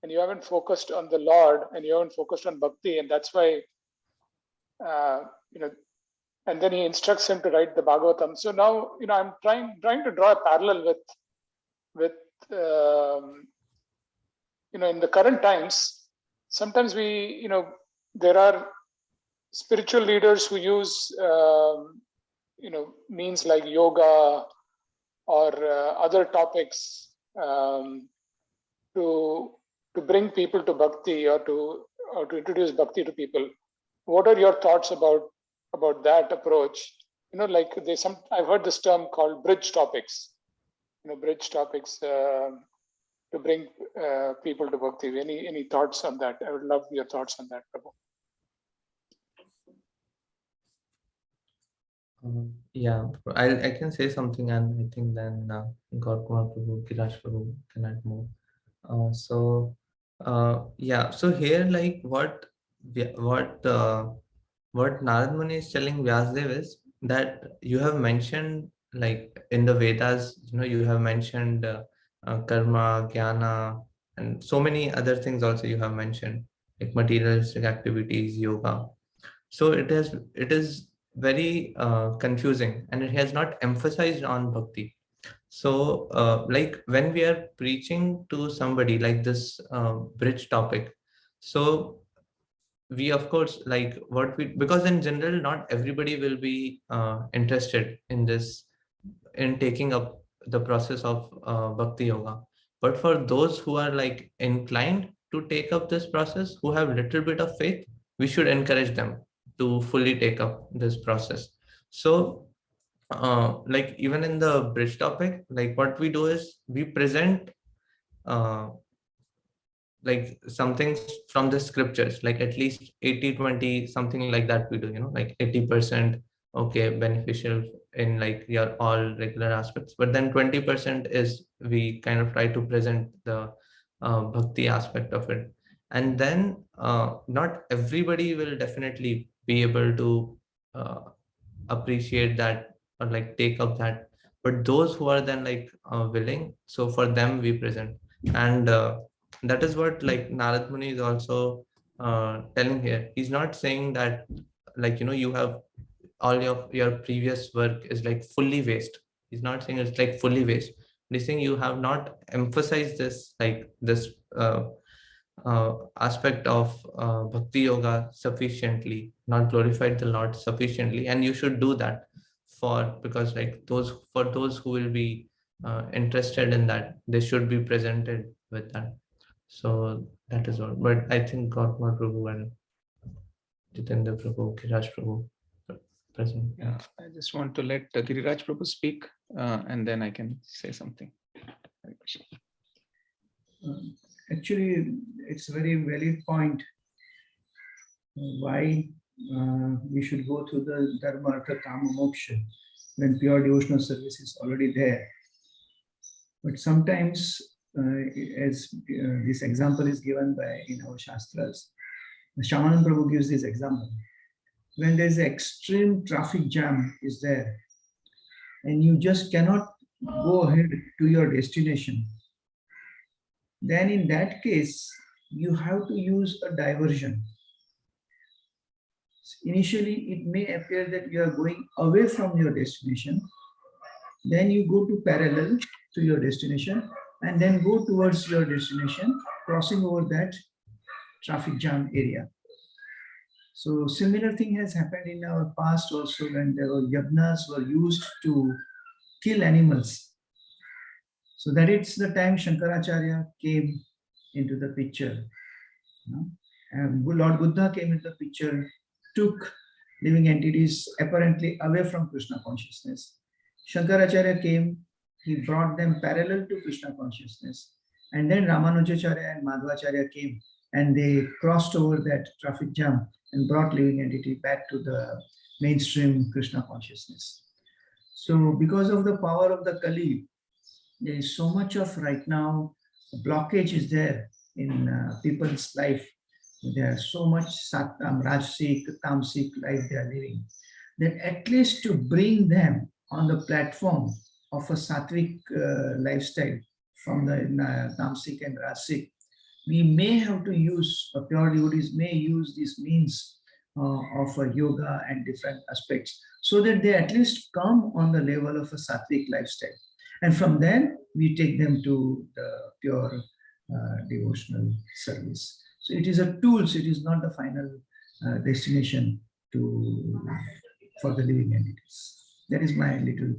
and you haven't focused on the Lord, and you haven't focused on bhakti, and that's why and then he instructs him to write the Bhagavatam. So now I'm trying to draw a parallel with in the current times. Sometimes there are spiritual leaders who use means like yoga or other topics to bring people to bhakti or to introduce bhakti to people. What are your thoughts about that approach? Like I've heard this term called bridge topics. Bridge topics to bring people to bhakti. Any thoughts on that? I would love your thoughts on that, Prabhu. Yeah, I can say something, and I think then Gautama Prabhu, Kiraj Prabhu can add more. So here, like what Narad Muni is telling Vyasdev is that you have mentioned, like in the Vedas, you have mentioned karma, jnana, and so many other things also you have mentioned, like materialistic activities, yoga. So it is very confusing, and it has not emphasized on bhakti. So like when we are preaching to somebody like this bridge topic, so we of course like because in general not everybody will be interested in this, in taking up the process of bhakti yoga. But for those who are like inclined to take up this process, who have little bit of faith, we should encourage them to fully take up this process. So like even in the bridge topic, like what we do is we present uh, like some things from the scriptures, like at least 80-20, something like that we do, like 80% okay, beneficial in like your all regular aspects, but then 20% is we kind of try to present the bhakti aspect of it. And then not everybody will definitely be able to uh, appreciate that or like take up that, but those who are then like willing, so for them we present. And that is what like Narad Muni is also telling here. He's not saying that like you have all your previous work is like fully waste. He's not saying it's like fully waste. He's saying you have not emphasized this, like this aspect of bhakti yoga sufficiently, not glorified the Lord sufficiently, and you should do that because like those who will be interested in that, they should be presented with that. So that is all. But I think Gautama Prabhu and Jitendra Prabhu, Kiraj Prabhu present. Yeah, I just want to let Giriraj Prabhu speak, and then I can say something. Actually, it's a very valid point. Why we should go through the dharma, artha, kama, moksha when pure devotional service is already there. But sometimes, as this example is given by in our Shastras, Shamanand Prabhu gives this example. When there's an extreme traffic jam is there, and you just cannot go ahead to your destination, then in that case, you have to use a diversion. Initially, it may appear that you are going away from your destination, then you go to parallel to your destination, and then go towards your destination, crossing over that traffic jam area. So similar thing has happened in our past also, when there were yagnas were used to kill animals. So that it's the time Shankaracharya came into the picture. And Lord Buddha came into the picture, took living entities apparently away from Krishna consciousness. Shankaracharya came, he brought them parallel to Krishna consciousness. And then Ramanujacharya and Madhvacharya came, and they crossed over that traffic jam and brought living entity back to the mainstream Krishna consciousness. So because of the power of the Kali, there is so much of right now blockage is there in people's life. There are so much Rajsik, Tamsik life they are living. That at least to bring them on the platform of a Sattvic lifestyle from the Tamsik and Rajsik, we may have to use, pure devotees may use these means of yoga and different aspects so that they at least come on the level of a Sattvic lifestyle. And from then, we take them to the pure devotional service. So it is a tool, so it is not the final destination to for the living entities. That is my little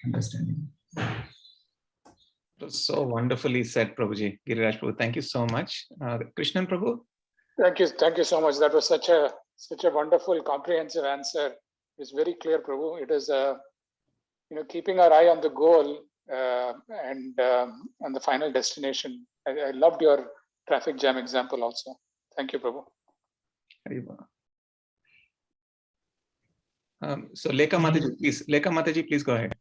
understanding. It was so wonderfully said, Prabhuji. Giriraj Prabhu, thank you so much. Krishnan Prabhu? Thank you so much. That was such a wonderful, comprehensive answer. It's very clear, Prabhu. It is keeping our eye on the goal and on the final destination. I loved your traffic jam example also. Thank you, Prabhu. So Lekha Mataji, please go ahead.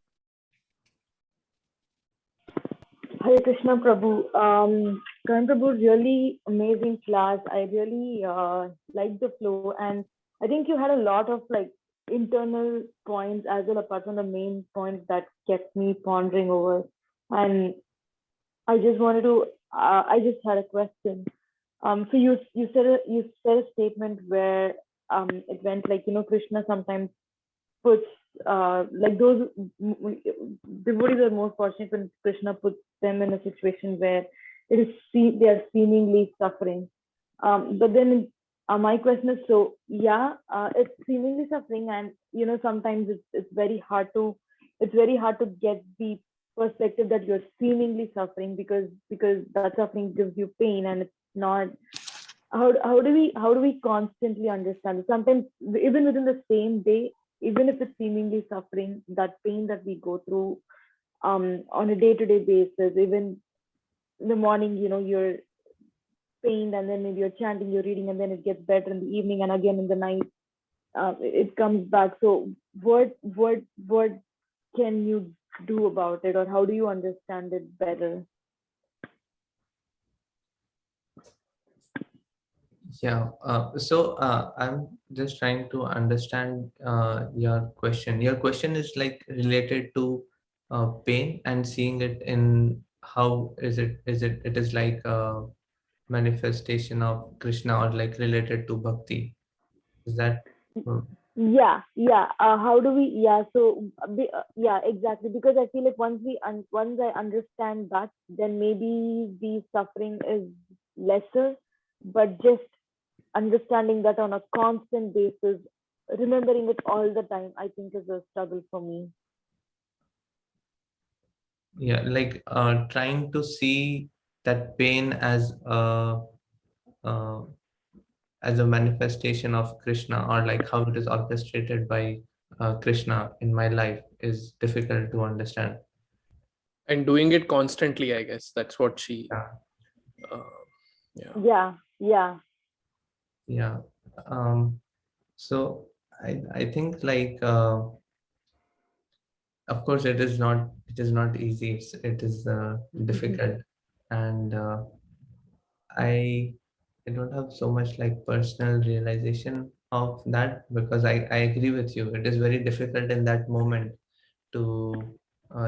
Hare Krishna Prabhu. Karan Prabhu, really amazing class. I really liked the flow, and I think you had a lot of like internal points as well, apart from the main points that kept me pondering over. And I just wanted to, I just had a question. So you said a statement where it went like, Krishna sometimes puts like those devotees are more fortunate when Krishna puts them in a situation where they are seemingly suffering. But then my question is, so yeah, it's seemingly suffering, and sometimes it's very hard to get the perspective that you're seemingly suffering because that suffering gives you pain, and it's not. How do we constantly understand it? Sometimes even within the same day, even if it's seemingly suffering, that pain that we go through on a day-to-day basis, even in the morning, you're pained, and then maybe you're chanting, you're reading, and then it gets better in the evening, and again in the night, it comes back. So what can you do about it, or how do you understand it better? Yeah, I'm just trying to understand your question. Your question is like related to pain and seeing it in how it is like a manifestation of Krishna or like related to bhakti. Is that? Yeah. How do we? Yeah. So yeah, exactly. Because I feel like once I understand that, then maybe the suffering is lesser. But just understanding that on a constant basis, remembering it all the time, I think is a struggle for me. Yeah, like trying to see that pain uh, as a manifestation of Krishna, or like how it is orchestrated by Krishna in my life is difficult to understand. And doing it constantly, I guess that's what she. Yeah. Yeah. So I think like of course it is not easy. It is difficult, and I don't have so much like personal realization of that, because I agree with you. It is very difficult in that moment to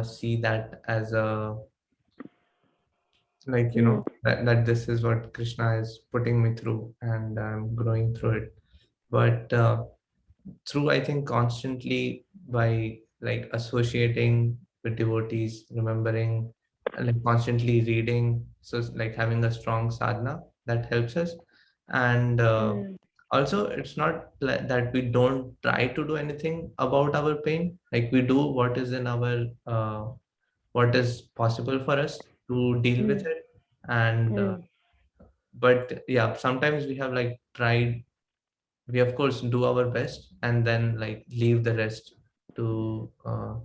see that as a like that this is what Krishna is putting me through and I'm growing through it. But through I think constantly by like associating with devotees, remembering, like constantly reading, so it's like having a strong sadhana that helps us. And also it's not that we don't try to do anything about our pain. Like we do what is in our what is possible for us to deal with it. And but yeah, sometimes we have like tried, we of course do our best and then like leave the rest to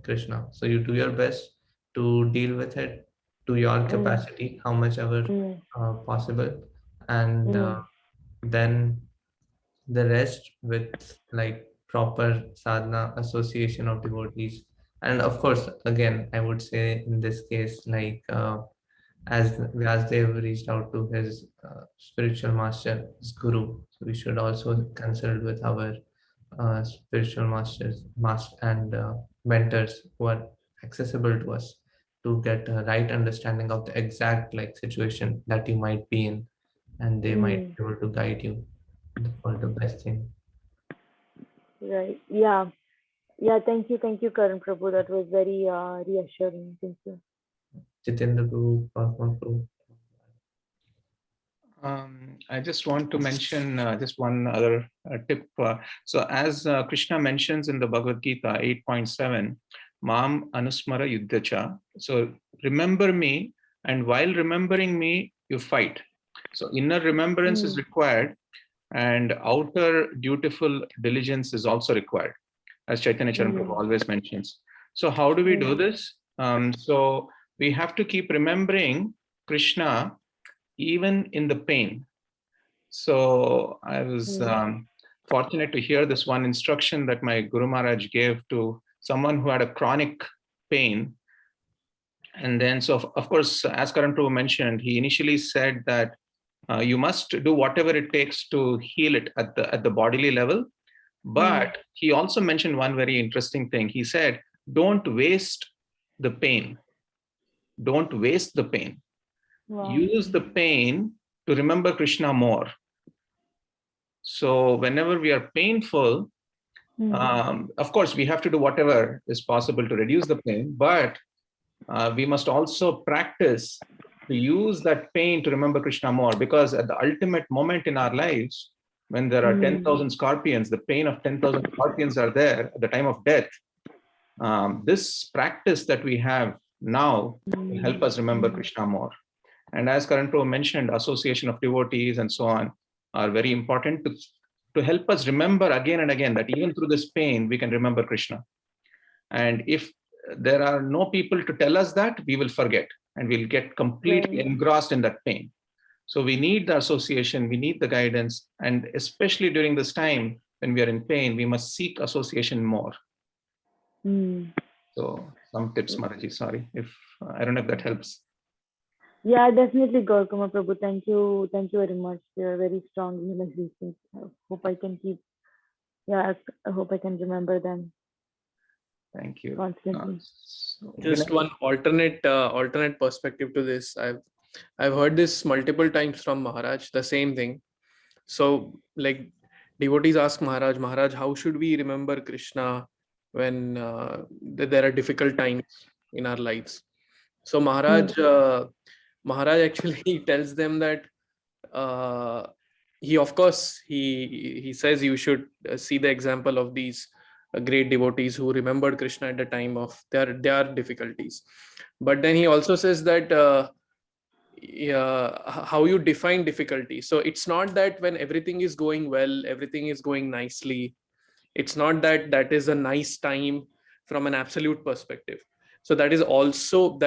Krishna. So you do your best to deal with it to your capacity, how much ever possible, and then the rest with like proper sadhana, association of devotees, And of course, again, I would say in this case, like as Vyasdev reached out to his spiritual master, his guru, so we should also consult with our spiritual masters, and mentors who are accessible to us to get a right understanding of the exact like situation that you might be in, and they might Mm, be able to guide you for the best thing. right. Yeah. Yeah. Thank you, Karan Prabhu. That was very reassuring. Thank you. Jitendra Guru, Parma Guru. I just want to mention just one other tip. So as Krishna mentions in the Bhagavad Gita 8.7, Mam Anusmara Yuddhacha. So remember me, and while remembering me, you fight. So inner remembrance is Mm, required, and outer dutiful diligence is also required, as Chaitanya Charan Prabhu mm, always mentions. So how do we do mm, this? So we have to keep remembering Krishna even in the pain. So I was mm, fortunate to hear this one instruction that my Guru Maharaj gave to someone who had a chronic pain. And then, so of course, as Karan Prabhu mentioned, he initially said that you must do whatever it takes to heal it at the bodily level. But he also mentioned one very interesting thing. He said, don't waste the pain. Don't waste the pain. wow. Use the pain to remember Krishna more. So whenever we are painful, of course, we have to do whatever is possible to reduce the pain, but we must also practice to use that pain to remember Krishna more, because at the ultimate moment in our lives, when there are 10,000 scorpions, the pain of 10,000 scorpions are there at the time of death. This practice that we have now will help us remember Krishna more. And as Karan Prabhu mentioned, association of devotees and so on are very important to help us remember again and again that even through this pain, we can remember Krishna. And if there are no people to tell us that, we will forget and we'll get completely engrossed in that pain. So we need the association, we need the guidance, and especially during this time when we are in pain, we must seek association more. So some tips, Maraji, sorry, if I don't know if that helps. Yeah, definitely, Gautama Prabhu. Thank you very much. They are very strong realizations. I hope I can keep. Yeah, I hope I can remember them Thank you. constantly. Just one alternate perspective to this. I've heard this multiple times from Maharaj, the same thing. So like devotees ask Maharaj, how should we remember Krishna when there are difficult times in our lives? So Maharaj actually tells them that he, of course, he says you should see the example of these great devotees who remembered Krishna at the time of their difficulties. But then he also says that how you define difficulty. So it's not that when everything is going well, everything is going nicely, it's not that that is a nice time from an absolute perspective. So that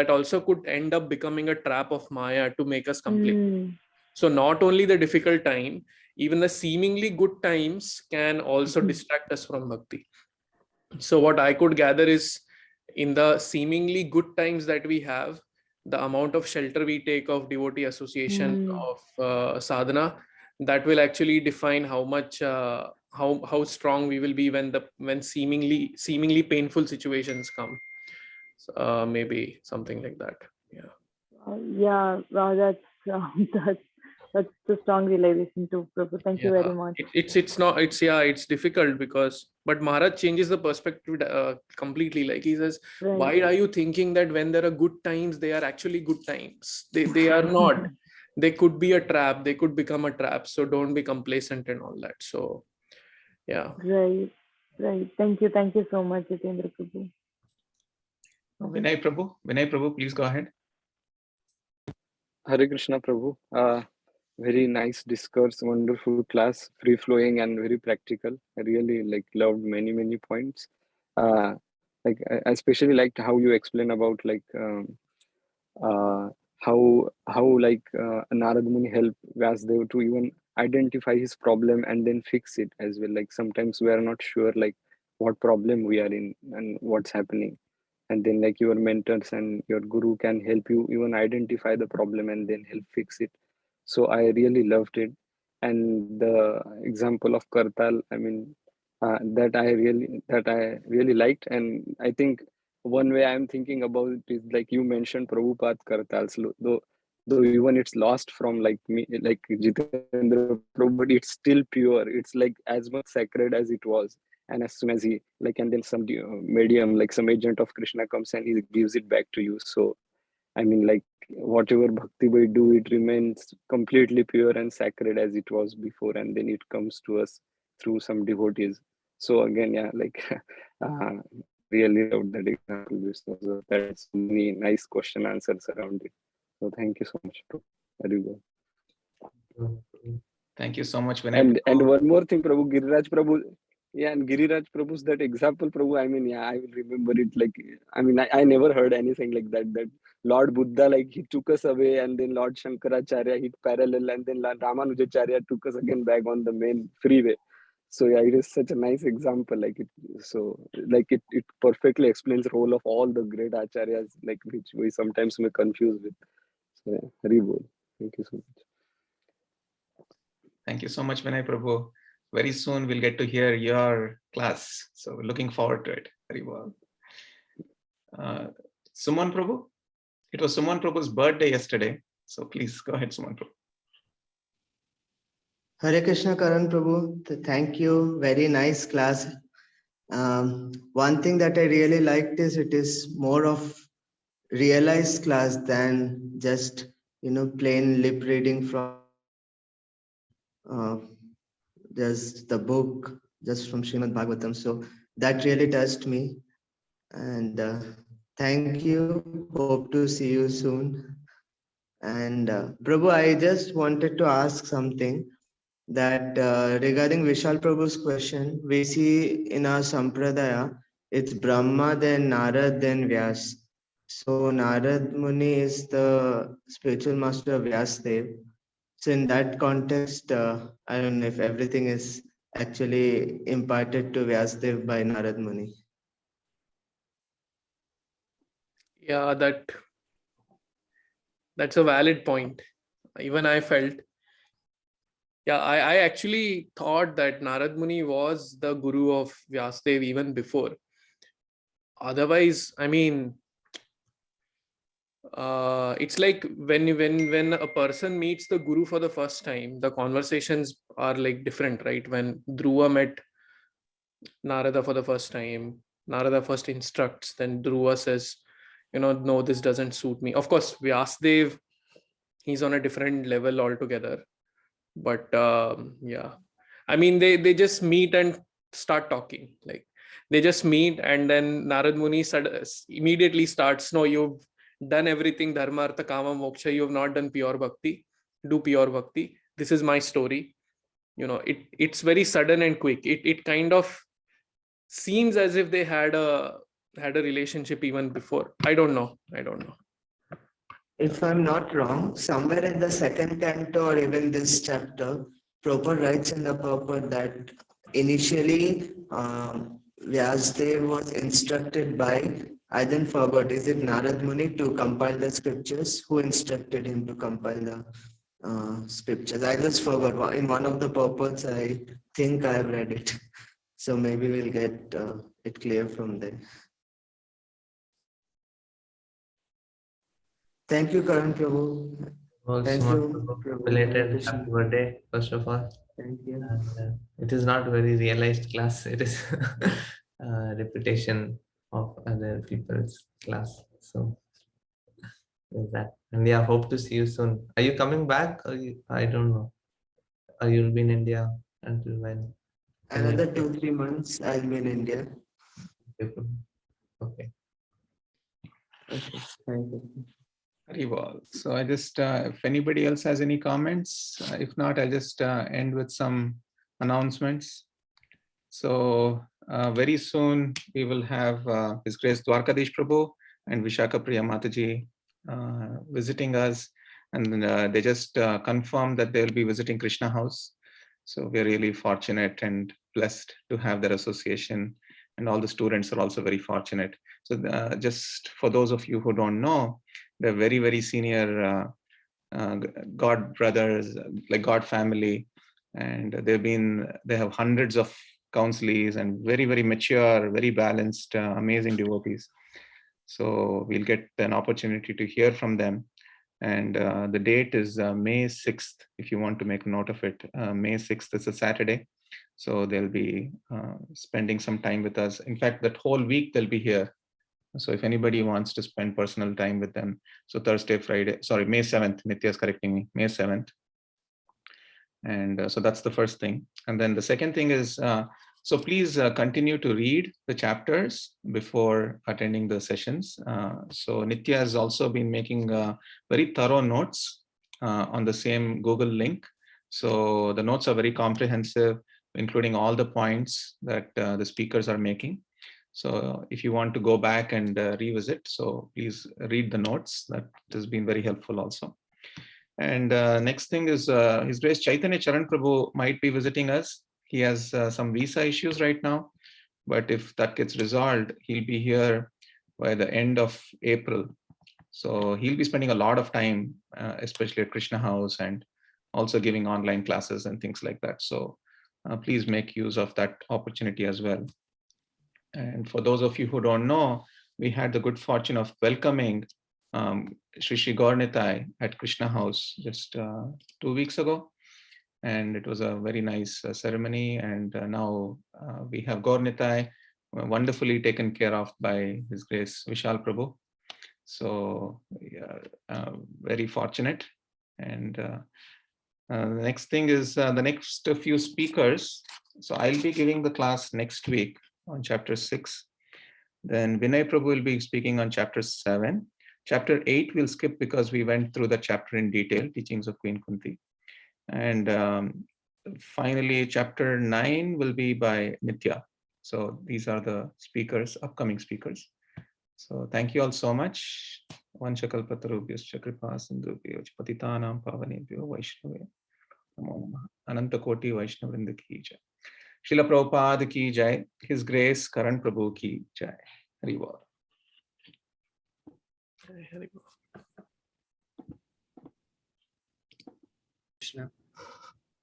also could end up becoming a trap of Maya to make us complain. So not only the difficult time, even the seemingly good times can also distract us from bhakti. So what I could gather is, in the seemingly good times that we have, the amount of shelter we take of devotee association, of sadhana, that will actually define how much how strong we will be when seemingly painful situations come. So, maybe something like that. Yeah. Yeah, wow, that's a strong realization too, Prabhu. Thank you very much. It's difficult because, but Maharaj changes the perspective completely. Like he says, why are you thinking that when there are good times, they are actually good times? They are not. They could be a trap. They could become a trap. So don't be complacent and all that. So yeah. Right. Thank you so much, Jitendra Prabhu. Vinay Prabhu, please go ahead. Hare Krishna Prabhu. Very nice discourse, wonderful class, free flowing and very practical. I really loved many points. I especially liked how you explain about how Narad Muni helped Vyasdev to even identify his problem and then fix it as well. Like sometimes we are not sure what problem we are in and what's happening. and then like your mentors and your guru can help you even identify the problem and then help fix it. So I really loved it. And the example of Kartal, I mean, that I really liked. And I think one way I'm thinking about it is like you mentioned Prabhupada Kartals, though even it's lost from like me, like Jitendra Prabhu, but it's still pure. It's like as much sacred as it was. And as soon as he like, and then some medium, like some agent of Krishna comes and he gives it back to you. So I mean, like whatever bhakti we do, it remains completely pure and sacred as it was before, and then it comes to us through some devotees. So again, yeah, like really loved that example. So that is so many nice question answers around it. So thank you so much. Very good. Thank you so much, Vinay. And one more thing, Prabhu, Giriraj Prabhu, yeah, and Giriraj Prabhu's that example, Prabhu, I mean, yeah, I will remember it. Like, I mean, I never heard anything like that. That Lord Buddha, like, he took us away, and then Lord Shankaracharya hit parallel, and then Lord Ramanujacharya took us again back on the main freeway. So yeah, it is such a nice example. Like it, so like it perfectly explains the role of all the great acharyas, like which we sometimes may confuse with. So yeah, very good. Thank you so much. Thank you so much, Vinay Prabhu. Very soon we'll get to hear your class. So looking forward to it. Very well. Suman Prabhu, it was Suman Prabhu's birthday yesterday. So please go ahead, Suman Prabhu. Hare Krishna, Karan Prabhu. Thank you. Very nice class. One thing that I really liked is it is more of realized class than just plain lip reading from just the book, just from Srimad Bhagavatam. So that really touched me. And thank you. Hope to see you soon. And Prabhu, I just wanted to ask something that regarding Vishal Prabhu's question, we see in our Sampradaya, it's Brahma, then Narad, then Vyas. So Narad Muni is the spiritual master of Vyasdev. So in that context, I don't know if everything is actually imparted to Vyasdev by Narad Muni. Yeah, that's a valid point. Even I felt. Yeah, I actually thought that Narad Muni was the guru of Vyasdev even before. Otherwise, I mean, it's like when a person meets the guru for the first time, the conversations are like different, right? When Dhruva met Narada for the first time, Narada first instructs, then Dhruva says, no, this doesn't suit me. Of course, Vyasdev, he's on a different level altogether. But yeah, I mean, they just meet and start talking. Like they just meet, and then Narad Muni immediately starts, no, you've done everything, dharma, artha, kama, moksha, you have not done pure bhakti. Do pure bhakti. This is my story. It's very sudden and quick. It kind of seems as if they had a relationship even before. I don't know. If I'm not wrong, somewhere in the second canto or even this chapter, Prabhupada writes in the purport that initially Vyasdev was instructed by, I then forgot, is it Narad Muni to compile the scriptures? Who instructed him to compile the scriptures? I just forgot. In one of the purports, I think I have read it. So maybe we'll get it clear from there. Thank you, Karan Prabhu. Thank you, Prabhu. Belated happy birthday, first of all. Thank you. And, it is not very realized class. It is repetition of other people's class. So there's that. And yeah, hope to see you soon. Are you coming back? Or I don't know. Or you'll be in India until when? Another 2-3 months, I'll be in India. Okay. Okay. Thank you. Very well. So I just, if anybody else has any comments, if not, I'll just end with some announcements. So very soon we will have His Grace Dwarkadish Prabhu and Vishaka Priya Mataji visiting us. And they just confirmed that they'll be visiting Krishna House. So we're really fortunate and blessed to have their association. and all the students are also very fortunate. So just for those of you who don't know, they're very, very senior God brothers, like God family, and they have hundreds of counselees and very, very mature, very balanced, amazing devotees. So we'll get an opportunity to hear from them. And the date is May 6th, if you want to make a note of it. May 6th is a Saturday. So they'll be spending some time with us. In fact, that whole week they'll be here. So if anybody wants to spend personal time with them, so Thursday, Friday, sorry, May 7th, Nitya is correcting me, May 7th. And so that's the first thing. And then the second thing is, so please continue to read the chapters before attending the sessions. So Nitya has also been making very thorough notes on the same Google link. So the notes are very comprehensive, including all the points that the speakers are making. So if you want to go back and revisit, so please read the notes. That has been very helpful also. And next thing is His Grace Chaitanya Charan Prabhu might be visiting us. He has some visa issues right now, but if that gets resolved, he'll be here by the end of April. So he'll be spending a lot of time, especially at Krishna House, and also giving online classes and things like that. So please make use of that opportunity as well. And for those of you who don't know, we had the good fortune of welcoming Shri Gaurnitai at Krishna House just 2 weeks ago. And it was a very nice ceremony. And now we have Gaurnitai wonderfully taken care of by His Grace Vishal Prabhu. So very fortunate. And the next thing is the next few speakers. So I'll be giving the class next week on chapter 6. Then Vinay Prabhu will be speaking on chapter 7. Chapter 8 we'll skip because we went through the chapter in detail, Teachings of Queen Kunti. And finally, chapter 9 will be by Nitya. So these are the speakers, upcoming speakers. So thank you all so much. Vanchakalpatarubhyascha kripa sindhubhyo patitanam pavanebhyo vaishnave namo namaha. Ananta Koti Vaishnavrinda ki jai. Srila Prabhupada ki jai. His Grace Karan Prabhu ki jai. Hari Bol. Hari Bol.